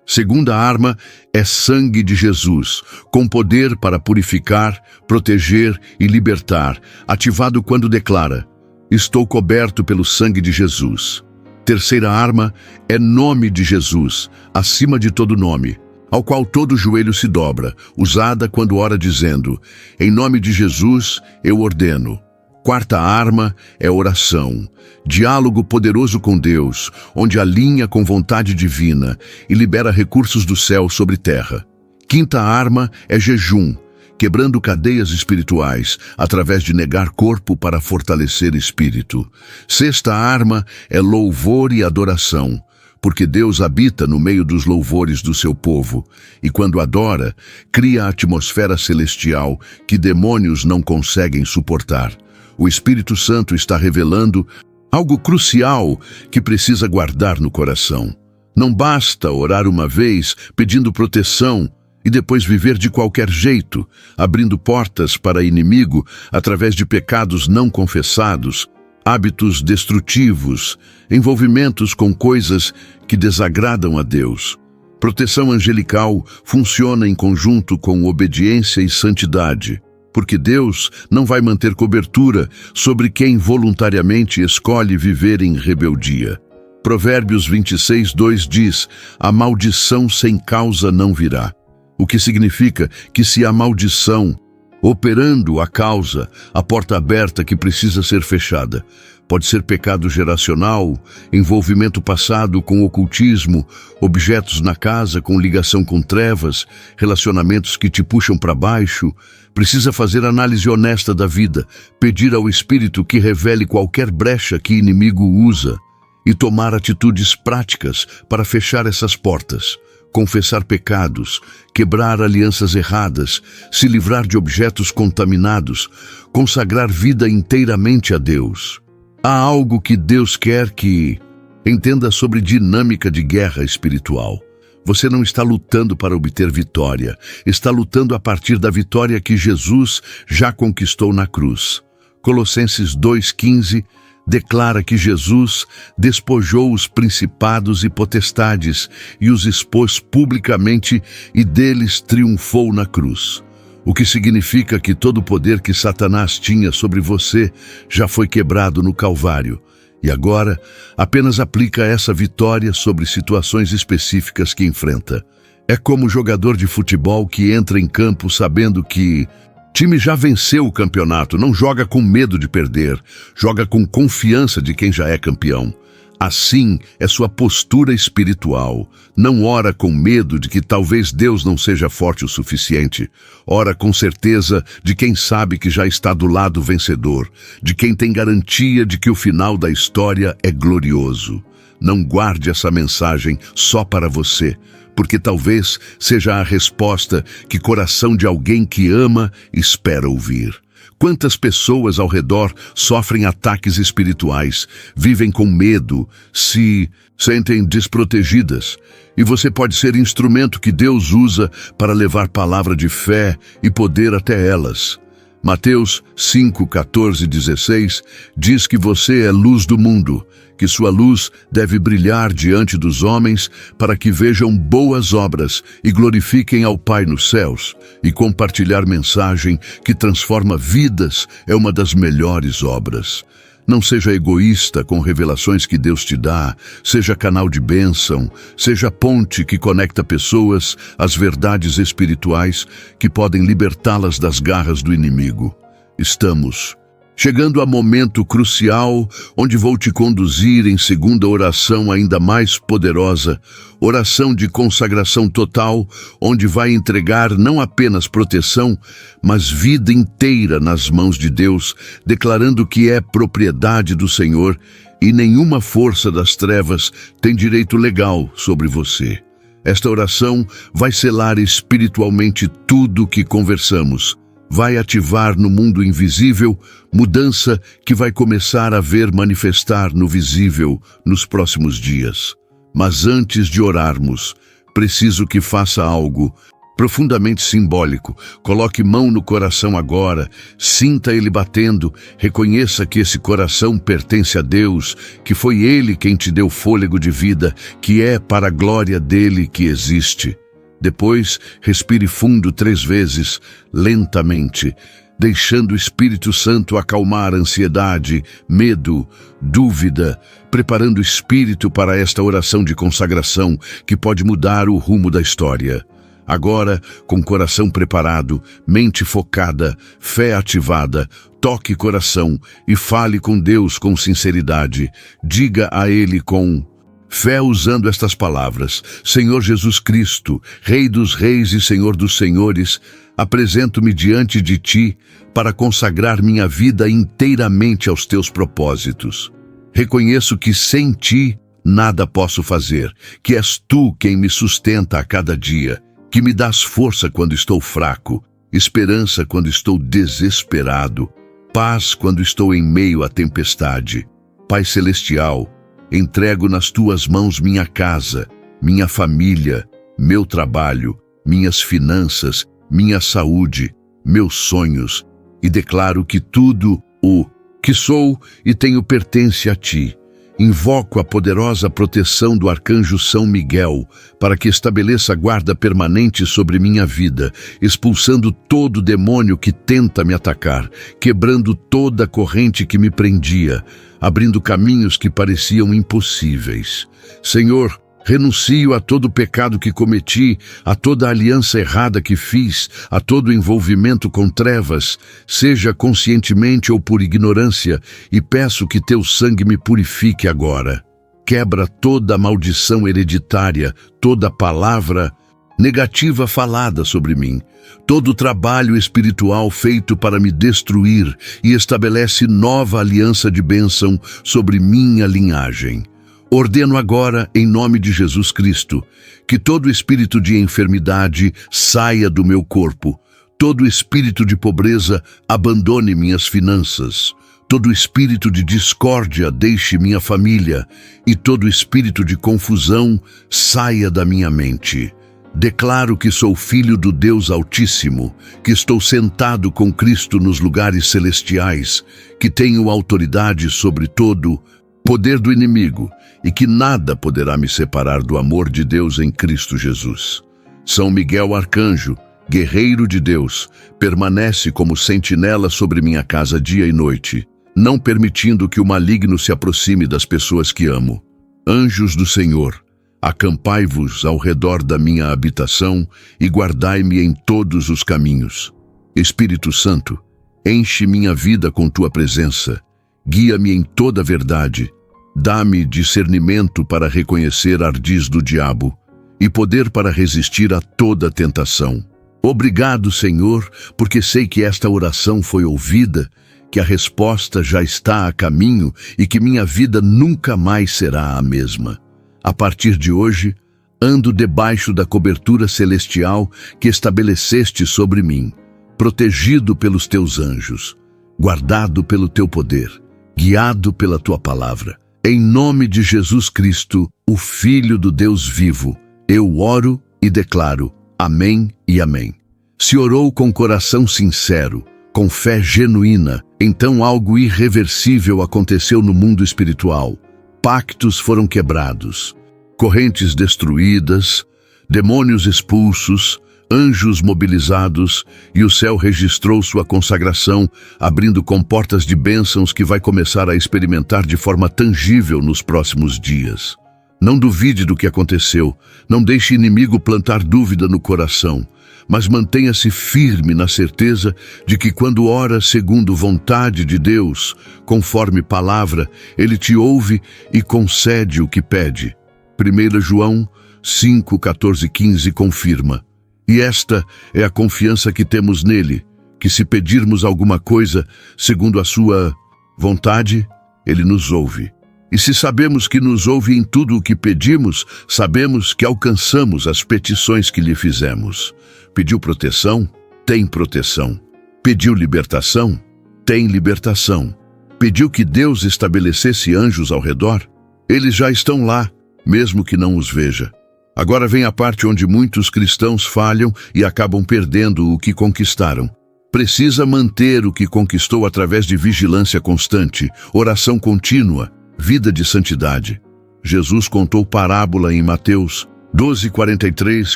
Speaker 1: Segunda arma é sangue de Jesus, com poder para purificar, proteger e libertar, ativado quando declara: estou coberto pelo sangue de Jesus. Terceira arma é nome de Jesus, acima de todo nome, ao qual todo joelho se dobra, usada quando ora dizendo: em nome de Jesus eu ordeno. Quarta arma é oração, diálogo poderoso com Deus, onde alinha com vontade divina e libera recursos do céu sobre terra. Quinta arma é jejum, quebrando cadeias espirituais, através de negar corpo para fortalecer espírito. Sexta arma é louvor e adoração, porque Deus habita no meio dos louvores do seu povo, e quando adora, cria a atmosfera celestial que demônios não conseguem suportar. O Espírito Santo está revelando algo crucial que precisa guardar no coração. Não basta orar uma vez pedindo proteção e depois viver de qualquer jeito, abrindo portas para inimigo através de pecados não confessados, hábitos destrutivos, envolvimentos com coisas que desagradam a Deus. Proteção angelical funciona em conjunto com obediência e santidade, porque Deus não vai manter cobertura sobre quem voluntariamente escolhe viver em rebeldia. Provérbios 26:2 diz: a maldição sem causa não virá. O que significa que se a maldição operando a causa, a porta aberta que precisa ser fechada. Pode ser pecado geracional, envolvimento passado com ocultismo, objetos na casa com ligação com trevas, relacionamentos que te puxam para baixo. Precisa fazer análise honesta da vida, pedir ao Espírito que revele qualquer brecha que inimigo usa e tomar atitudes práticas para fechar essas portas. Confessar pecados, quebrar alianças erradas, se livrar de objetos contaminados, consagrar vida inteiramente a Deus. Há algo que Deus quer que entenda sobre dinâmica de guerra espiritual. Você não está lutando para obter vitória, está lutando a partir da vitória que Jesus já conquistou na cruz. Colossenses 2:15 declara que Jesus despojou os principados e potestades e os expôs publicamente e deles triunfou na cruz. O que significa que todo o poder que Satanás tinha sobre você já foi quebrado no Calvário. E agora, apenas aplica essa vitória sobre situações específicas que enfrenta. É como o jogador de futebol que entra em campo sabendo que time já venceu o campeonato, não joga com medo de perder, joga com confiança de quem já é campeão. Assim é sua postura espiritual. Não ora com medo de que talvez Deus não seja forte o suficiente. Ora com certeza de quem sabe que já está do lado vencedor, de quem tem garantia de que o final da história é glorioso. Não guarde essa mensagem só para você, porque talvez seja a resposta que coração de alguém que ama espera ouvir. Quantas pessoas ao redor sofrem ataques espirituais, vivem com medo, se sentem desprotegidas, e você pode ser instrumento que Deus usa para levar palavra de fé e poder até elas. Mateus 5:14-16 diz que você é luz do mundo, que sua luz deve brilhar diante dos homens para que vejam boas obras e glorifiquem ao Pai nos céus. E compartilhar mensagem que transforma vidas é uma das melhores obras. Não seja egoísta com revelações que Deus te dá, seja canal de bênção, seja ponte que conecta pessoas às verdades espirituais que podem libertá-las das garras do inimigo. Estamos chegando a momento crucial onde vou te conduzir em segunda oração ainda mais poderosa, oração de consagração total, onde vai entregar não apenas proteção, mas vida inteira nas mãos de Deus, declarando que é propriedade do Senhor e nenhuma força das trevas tem direito legal sobre você. Esta oração vai selar espiritualmente tudo o que conversamos. Vai ativar no mundo invisível mudança que vai começar a ver manifestar no visível nos próximos dias. Mas antes de orarmos, preciso que faça algo profundamente simbólico. Coloque mão no coração agora, sinta ele batendo, reconheça que esse coração pertence a Deus, que foi Ele quem te deu fôlego de vida, que é para a glória dele que existe. Depois, respire fundo 3 vezes, lentamente, deixando o Espírito Santo acalmar ansiedade, medo, dúvida, preparando o Espírito para esta oração de consagração que pode mudar o rumo da história. Agora, com coração preparado, mente focada, fé ativada, toque coração e fale com Deus com sinceridade. Diga a Ele com fé usando estas palavras: Senhor Jesus Cristo, Rei dos Reis e Senhor dos Senhores, apresento-me diante de Ti para consagrar minha vida inteiramente aos Teus propósitos. Reconheço que sem Ti nada posso fazer, que és Tu quem me sustenta a cada dia, que me dás força quando estou fraco, esperança quando estou desesperado, paz quando estou em meio à tempestade. Pai Celestial, entrego nas Tuas mãos minha casa, minha família, meu trabalho, minhas finanças, minha saúde, meus sonhos, e declaro que tudo o que sou e tenho pertence a Ti. Invoco a poderosa proteção do arcanjo São Miguel para que estabeleça guarda permanente sobre minha vida, expulsando todo demônio que tenta me atacar, quebrando toda corrente que me prendia, abrindo caminhos que pareciam impossíveis. Senhor, renuncio a todo pecado que cometi, a toda aliança errada que fiz, a todo envolvimento com trevas, seja conscientemente ou por ignorância, e peço que Teu sangue me purifique agora. Quebra toda maldição hereditária, toda palavra negativa falada sobre mim, todo trabalho espiritual feito para me destruir, e estabelece nova aliança de bênção sobre minha linhagem. Ordeno agora, em nome de Jesus Cristo, que todo espírito de enfermidade saia do meu corpo, todo espírito de pobreza abandone minhas finanças, todo espírito de discórdia deixe minha família, e todo espírito de confusão saia da minha mente. Declaro que sou filho do Deus Altíssimo, que estou sentado com Cristo nos lugares celestiais, que tenho autoridade sobre todo poder do inimigo, e que nada poderá me separar do amor de Deus em Cristo Jesus. São Miguel Arcanjo, guerreiro de Deus, permanece como sentinela sobre minha casa dia e noite, não permitindo que o maligno se aproxime das pessoas que amo. Anjos do Senhor, acampai-vos ao redor da minha habitação e guardai-me em todos os caminhos. Espírito Santo, enche minha vida com Tua presença, guia-me em toda a verdade, dá-me discernimento para reconhecer ardis do diabo e poder para resistir a toda tentação. Obrigado, Senhor, porque sei que esta oração foi ouvida, que a resposta já está a caminho e que minha vida nunca mais será a mesma. A partir de hoje, ando debaixo da cobertura celestial que estabeleceste sobre mim, protegido pelos Teus anjos, guardado pelo Teu poder, guiado pela Tua palavra. Em nome de Jesus Cristo, o Filho do Deus vivo, eu oro e declaro amém e amém. Se orou com coração sincero, com fé genuína, então algo irreversível aconteceu no mundo espiritual. Pactos foram quebrados, correntes destruídas, demônios expulsos, anjos mobilizados, e o céu registrou sua consagração, abrindo comportas de bênçãos que vai começar a experimentar de forma tangível nos próximos dias. Não duvide do que aconteceu, não deixe inimigo plantar dúvida no coração, mas mantenha-se firme na certeza de que quando ora segundo vontade de Deus, conforme palavra, Ele te ouve e concede o que pede. 1 João 5, 14 e 15 confirma. E esta é a confiança que temos nele, que se pedirmos alguma coisa segundo a sua vontade, Ele nos ouve. E se sabemos que nos ouve em tudo o que pedimos, sabemos que alcançamos as petições que lhe fizemos. Pediu proteção? Tem proteção. Pediu libertação? Tem libertação. Pediu que Deus estabelecesse anjos ao redor? Eles já estão lá, mesmo que não os veja. Agora vem a parte onde muitos cristãos falham e acabam perdendo o que conquistaram. Precisa manter o que conquistou através de vigilância constante, oração contínua, vida de santidade. Jesus contou parábola em Mateus 12, 43,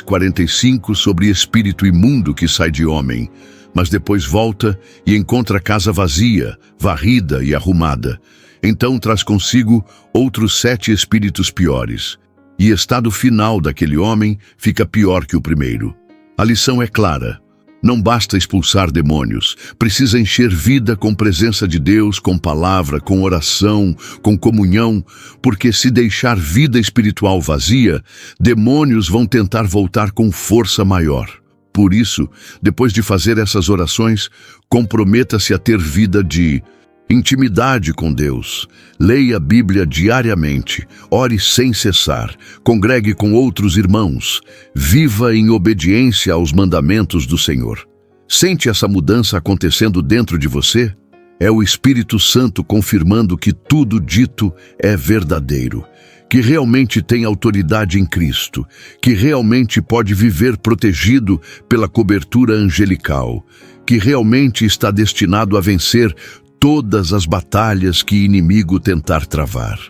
Speaker 1: 45 sobre espírito imundo que sai de homem, mas depois volta e encontra a casa vazia, varrida e arrumada. Então traz consigo outros 7 espíritos piores. E estado final daquele homem fica pior que o primeiro. A lição é clara. Não basta expulsar demônios, precisa encher vida com presença de Deus, com palavra, com oração, com comunhão, porque se deixar vida espiritual vazia, demônios vão tentar voltar com força maior. Por isso, depois de fazer essas orações, comprometa-se a ter vida de intimidade com Deus. Leia a Bíblia diariamente, ore sem cessar, congregue com outros irmãos, viva em obediência aos mandamentos do Senhor. Sente essa mudança acontecendo dentro de você? É o Espírito Santo confirmando que tudo dito é verdadeiro, que realmente tem autoridade em Cristo, que realmente pode viver protegido pela cobertura angelical, que realmente está destinado a vencer todas as batalhas que inimigo tentar travar.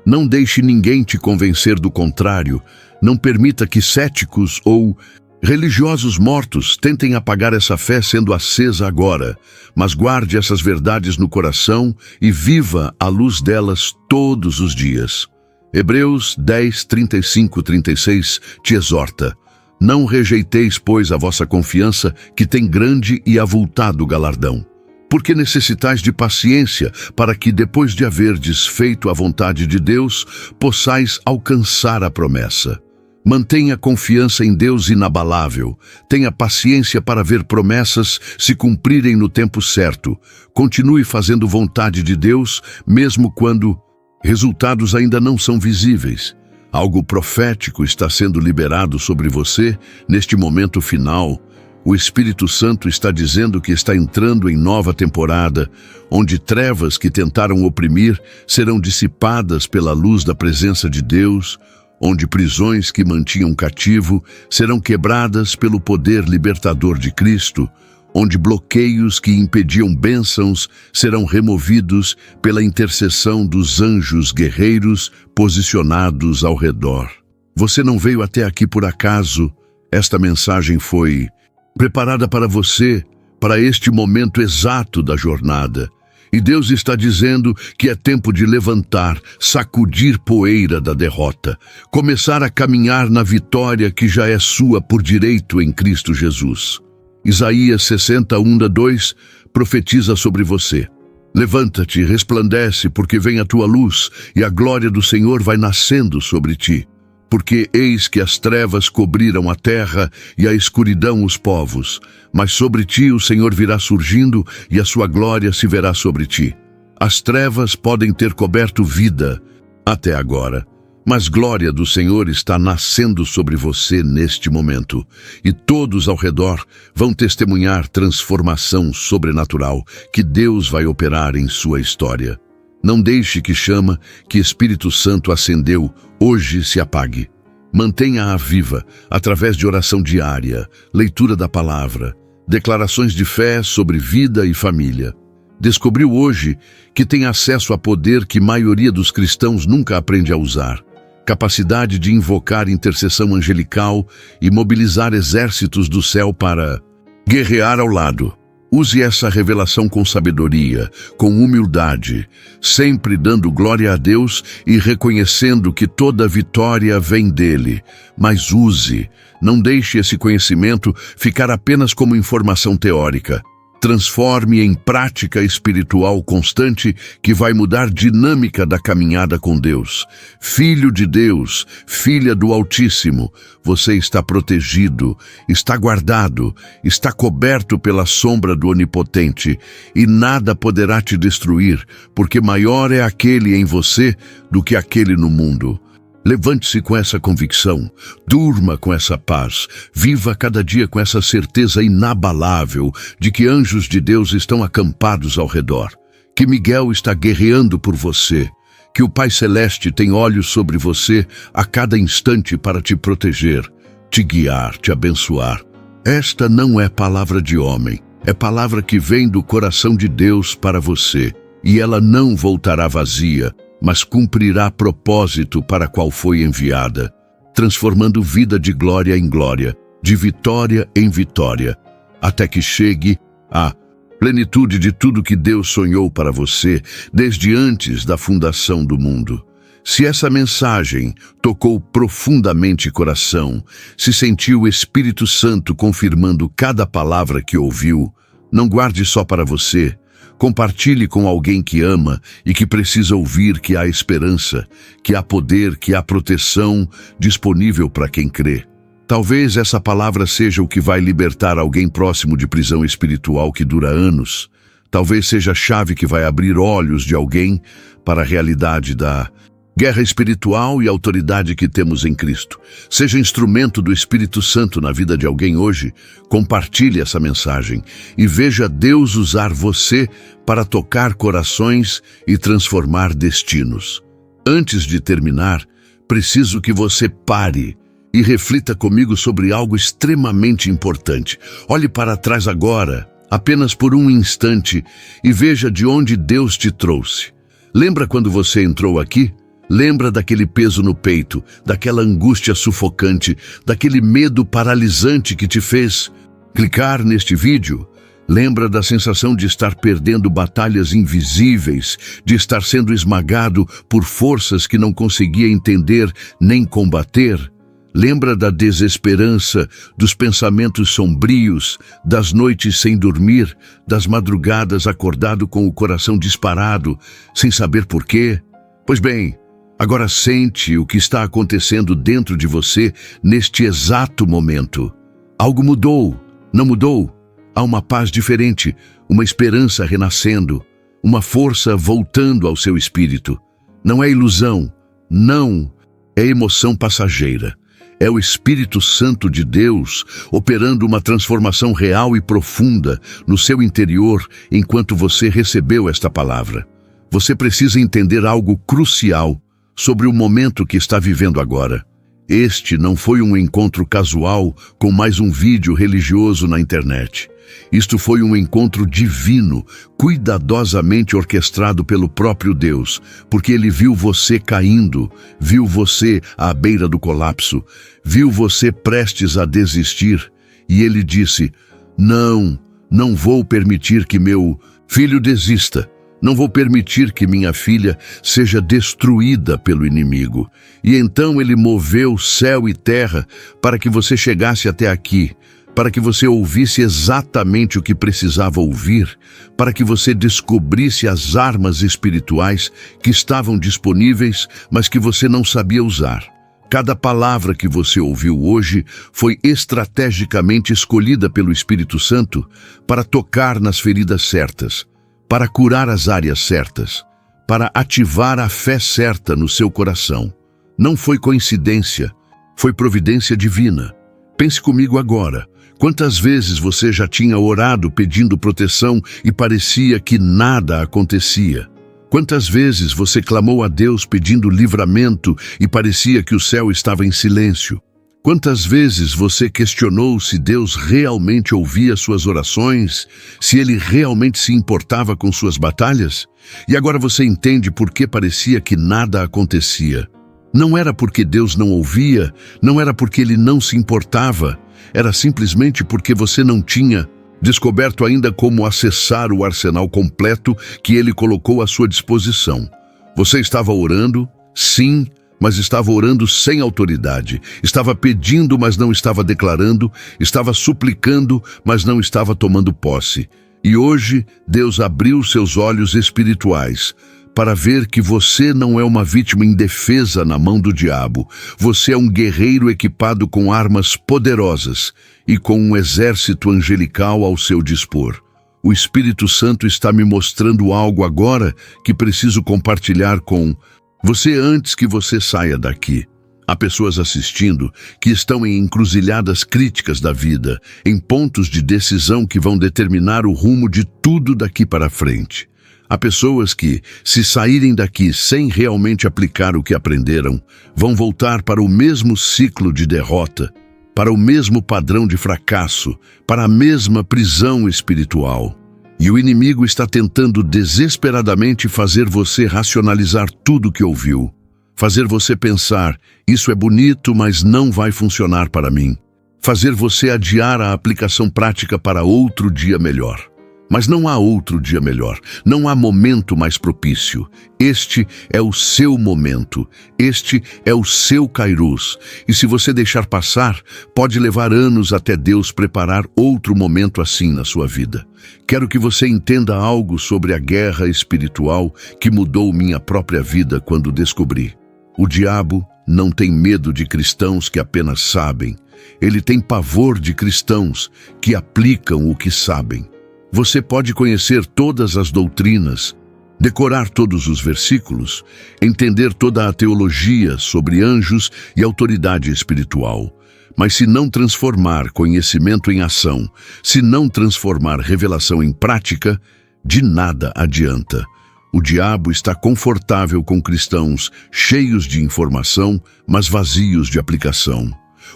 Speaker 1: Não deixe ninguém te convencer do contrário. Não permita que céticos ou religiosos mortos tentem apagar essa fé sendo acesa agora, mas guarde essas verdades no coração e viva à luz delas todos os dias. Hebreus 10, 35, 36 te exorta. Não rejeiteis, pois, a vossa confiança, que tem grande e avultado galardão. Porque necessitais de paciência, para que, depois de haverdes feito a vontade de Deus, possais alcançar a promessa. Mantenha confiança em Deus inabalável. Tenha paciência para ver promessas se cumprirem no tempo certo. Continue fazendo vontade de Deus, mesmo quando resultados ainda não são visíveis. Algo profético está sendo liberado sobre você neste momento final. O Espírito Santo está dizendo que está entrando em nova temporada, onde trevas que tentaram oprimir serão dissipadas pela luz da presença de Deus, onde prisões que mantinham cativo serão quebradas pelo poder libertador de Cristo, onde bloqueios que impediam bênçãos serão removidos pela intercessão dos anjos guerreiros posicionados ao redor. Você não veio até aqui por acaso. Esta mensagem foi preparada para você, para este momento exato da jornada. E Deus está dizendo que é tempo de levantar, sacudir poeira da derrota, começar a caminhar na vitória que já é sua por direito em Cristo Jesus. Isaías 61:2 profetiza sobre você. Levanta-te, resplandece, porque vem a tua luz, e a glória do Senhor vai nascendo sobre ti. Porque eis que as trevas cobriram a terra e a escuridão os povos, mas sobre ti o Senhor virá surgindo e a sua glória se verá sobre ti. As trevas podem ter coberto vida até agora, mas glória do Senhor está nascendo sobre você neste momento, e todos ao redor vão testemunhar transformação sobrenatural que Deus vai operar em sua história. Não deixe que chama que Espírito Santo acendeu hoje se apague. Mantenha-a viva através de oração diária, leitura da palavra, declarações de fé sobre vida e família. Descobriu hoje que tem acesso a poder que a maioria dos cristãos nunca aprende a usar. capacidade de invocar intercessão angelical e mobilizar exércitos do céu para guerrear ao lado. Use essa revelação com sabedoria, com humildade, sempre dando glória a Deus e reconhecendo que toda vitória vem dele. Mas use, não deixe esse conhecimento ficar apenas como informação teórica. Transforme em prática espiritual constante que vai mudar a dinâmica da caminhada com Deus. Filho de Deus, filha do Altíssimo, você está protegido, está guardado, está coberto pela sombra do Onipotente e nada poderá te destruir, porque maior é aquele em você do que aquele no mundo. Levante-se com essa convicção, durma com essa paz, viva cada dia com essa certeza inabalável de que anjos de Deus estão acampados ao redor, que Miguel está guerreando por você, que o Pai Celeste tem olhos sobre você a cada instante para te proteger, te guiar, te abençoar. Esta não é palavra de homem, é palavra que vem do coração de Deus para você, e ela não voltará vazia, mas cumprirá propósito para qual foi enviada, transformando vida de glória em glória, de vitória em vitória, até que chegue à plenitude de tudo que Deus sonhou para você desde antes da fundação do mundo. Se essa mensagem tocou profundamente coração, se sentiu o Espírito Santo confirmando cada palavra que ouviu, não guarde só para você. Compartilhe com alguém que ama e que precisa ouvir que há esperança, que há poder, que há proteção disponível para quem crê. Talvez essa palavra seja o que vai libertar alguém próximo de prisão espiritual que dura anos. Talvez seja a chave que vai abrir olhos de alguém para a realidade da guerra espiritual e autoridade que temos em Cristo. Seja instrumento do Espírito Santo na vida de alguém hoje, compartilhe essa mensagem e veja Deus usar você para tocar corações e transformar destinos. Antes de terminar, preciso que você pare e reflita comigo sobre algo extremamente importante. Olhe para trás agora, apenas por um instante, e veja de onde Deus te trouxe. Lembra quando você entrou aqui? Lembra daquele peso no peito, daquela angústia sufocante, daquele medo paralisante que te fez clicar neste vídeo? Lembra da sensação de estar perdendo batalhas invisíveis, de estar sendo esmagado por forças que não conseguia entender nem combater? Lembra da desesperança, dos pensamentos sombrios, das noites sem dormir, das madrugadas acordado com o coração disparado, sem saber por quê? Pois bem, agora sente o que está acontecendo dentro de você neste exato momento. Algo mudou, não mudou? Há uma paz diferente, uma esperança renascendo, uma força voltando ao seu espírito. Não é ilusão, não, é emoção passageira. É o Espírito Santo de Deus operando uma transformação real e profunda no seu interior enquanto você recebeu esta palavra. Você precisa entender algo crucial sobre o momento que está vivendo agora. Este não foi um encontro casual com mais um vídeo religioso na internet. Isto foi um encontro divino, cuidadosamente orquestrado pelo próprio Deus, porque Ele viu você caindo, viu você à beira do colapso, viu você prestes a desistir, e Ele disse: não vou permitir que meu filho desista. Não vou permitir que minha filha seja destruída pelo inimigo. E então Ele moveu céu e terra para que você chegasse até aqui, para que você ouvisse exatamente o que precisava ouvir, para que você descobrisse as armas espirituais que estavam disponíveis, mas que você não sabia usar. Cada palavra que você ouviu hoje foi estrategicamente escolhida pelo Espírito Santo para tocar nas feridas certas, para curar as áreas certas, para ativar a fé certa no seu coração. Não foi coincidência, foi providência divina. Pense comigo agora. Quantas vezes você já tinha orado pedindo proteção e parecia que nada acontecia? Quantas vezes você clamou a Deus pedindo livramento e parecia que o céu estava em silêncio? Quantas vezes você questionou se Deus realmente ouvia suas orações, se Ele realmente se importava com suas batalhas? E agora você entende por que parecia que nada acontecia. Não era porque Deus não ouvia, não era porque Ele não se importava, era simplesmente porque você não tinha descoberto ainda como acessar o arsenal completo que Ele colocou à sua disposição. Você estava orando, sim, mas estava orando sem autoridade. Estava pedindo, mas não estava declarando. Estava suplicando, mas não estava tomando posse. E hoje, Deus abriu seus olhos espirituais para ver que você não é uma vítima indefesa na mão do diabo. Você é um guerreiro equipado com armas poderosas e com um exército angelical ao seu dispor. O Espírito Santo está me mostrando algo agora que preciso compartilhar com você antes que você saia daqui. Há pessoas assistindo que estão em encruzilhadas críticas da vida, em pontos de decisão que vão determinar o rumo de tudo daqui para frente. Há pessoas que, se saírem daqui sem realmente aplicar o que aprenderam, vão voltar para o mesmo ciclo de derrota, para o mesmo padrão de fracasso, para a mesma prisão espiritual. E o inimigo está tentando desesperadamente fazer você racionalizar tudo o que ouviu. Fazer você pensar, isso é bonito, mas não vai funcionar para mim. Fazer você adiar a aplicação prática para outro dia melhor. Mas não há outro dia melhor, não há momento mais propício. Este é o seu momento, este é o seu Kairos. E se você deixar passar, pode levar anos até Deus preparar outro momento assim na sua vida. Quero que você entenda algo sobre a guerra espiritual que mudou minha própria vida quando descobri. O diabo não tem medo de cristãos que apenas sabem. Ele tem pavor de cristãos que aplicam o que sabem. Você pode conhecer todas as doutrinas, decorar todos os versículos, entender toda a teologia sobre anjos e autoridade espiritual. Mas se não transformar conhecimento em ação, se não transformar revelação em prática, de nada adianta. O diabo está confortável com cristãos cheios de informação, mas vazios de aplicação.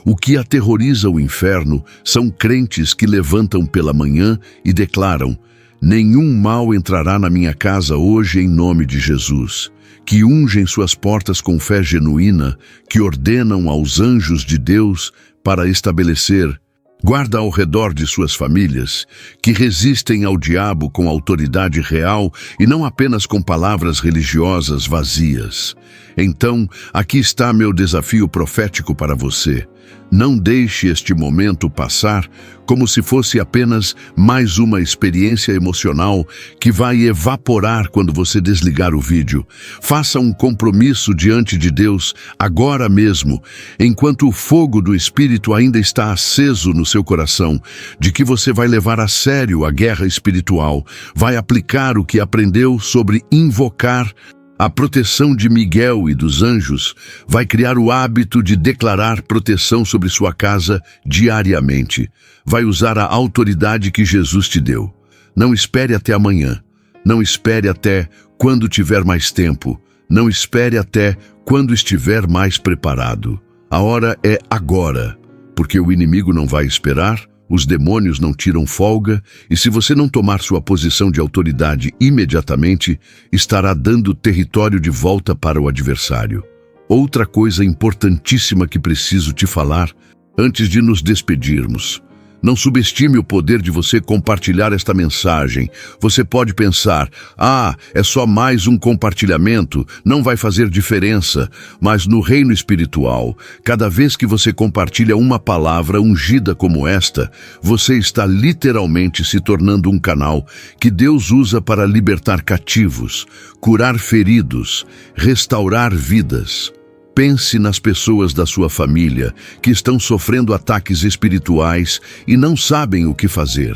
Speaker 1: O que aterroriza o inferno são crentes que levantam pela manhã e declaram: nenhum mal entrará na minha casa hoje em nome de Jesus. Que ungem suas portas com fé genuína, que ordenam aos anjos de Deus para estabelecer guarda ao redor de suas famílias, que resistem ao diabo com autoridade real e não apenas com palavras religiosas vazias. Então, aqui está meu desafio profético para você. Não deixe este momento passar como se fosse apenas mais uma experiência emocional que vai evaporar quando você desligar o vídeo. Faça um compromisso diante de Deus agora mesmo, enquanto o fogo do Espírito ainda está aceso no seu coração, de que você vai levar a sério a guerra espiritual, vai aplicar o que aprendeu sobre invocar a proteção de Miguel e dos anjos, vai criar o hábito de declarar proteção sobre sua casa diariamente. Vai usar a autoridade que Jesus te deu. Não espere até amanhã. Não espere até quando tiver mais tempo. Não espere até quando estiver mais preparado. A hora é agora, porque o inimigo não vai esperar, os demônios não tiram folga, e se você não tomar sua posição de autoridade imediatamente, estará dando território de volta para o adversário. Outra coisa importantíssima que preciso te falar antes de nos despedirmos. Não subestime o poder de você compartilhar esta mensagem. Você pode pensar, é só mais um compartilhamento, não vai fazer diferença. Mas no reino espiritual, cada vez que você compartilha uma palavra ungida como esta, você está literalmente se tornando um canal que Deus usa para libertar cativos, curar feridos, restaurar vidas. Pense nas pessoas da sua família que estão sofrendo ataques espirituais e não sabem o que fazer.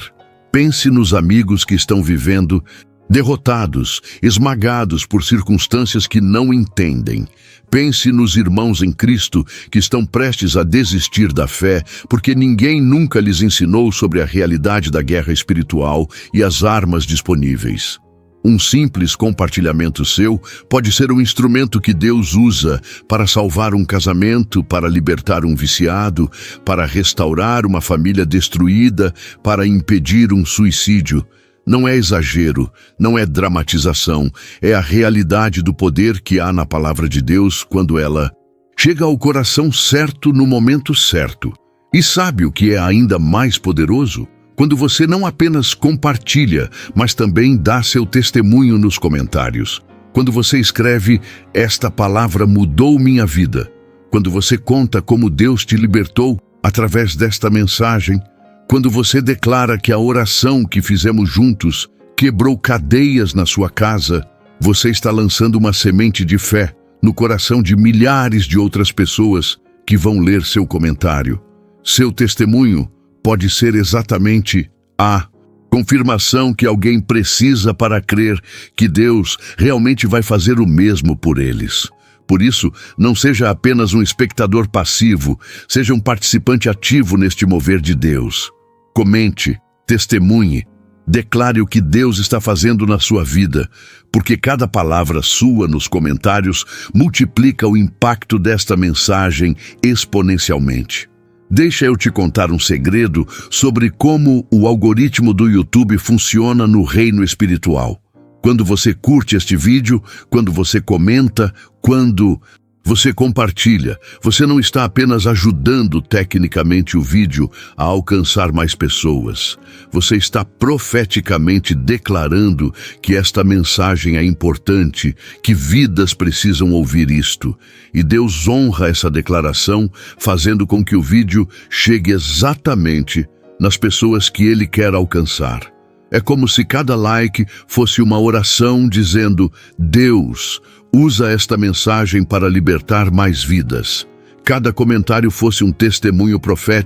Speaker 1: Pense nos amigos que estão vivendo derrotados, esmagados por circunstâncias que não entendem. Pense nos irmãos em Cristo que estão prestes a desistir da fé porque ninguém nunca lhes ensinou sobre a realidade da guerra espiritual e as armas disponíveis. Um simples compartilhamento seu pode ser um instrumento que Deus usa para salvar um casamento, para libertar um viciado, para restaurar uma família destruída, para impedir um suicídio. Não é exagero, não é dramatização, é a realidade do poder que há na palavra de Deus quando ela chega ao coração certo no momento certo. E sabe o que é ainda mais poderoso? Quando você não apenas compartilha, mas também dá seu testemunho nos comentários. Quando você escreve, esta palavra mudou minha vida. Quando você conta como Deus te libertou através desta mensagem. Quando você declara que a oração que fizemos juntos quebrou cadeias na sua casa, você está lançando uma semente de fé no coração de milhares de outras pessoas que vão ler seu comentário. Seu testemunho pode ser exatamente a confirmação que alguém precisa para crer que Deus realmente vai fazer o mesmo por eles. Por isso, não seja apenas um espectador passivo, seja um participante ativo neste mover de Deus. Comente, testemunhe, declare o que Deus está fazendo na sua vida, porque cada palavra sua nos comentários multiplica o impacto desta mensagem exponencialmente. Deixa eu te contar um segredo sobre como o algoritmo do YouTube funciona no reino espiritual. Quando você curte este vídeo, quando você comenta, quando você compartilha, você não está apenas ajudando tecnicamente o vídeo a alcançar mais pessoas. Você está profeticamente declarando que esta mensagem é importante, que vidas precisam ouvir isto. E Deus honra essa declaração, fazendo com que o vídeo chegue exatamente nas pessoas que Ele quer alcançar. É como se cada like fosse uma oração dizendo: Deus, usa esta mensagem para libertar mais vidas. Cada comentário fosse um testemunho profético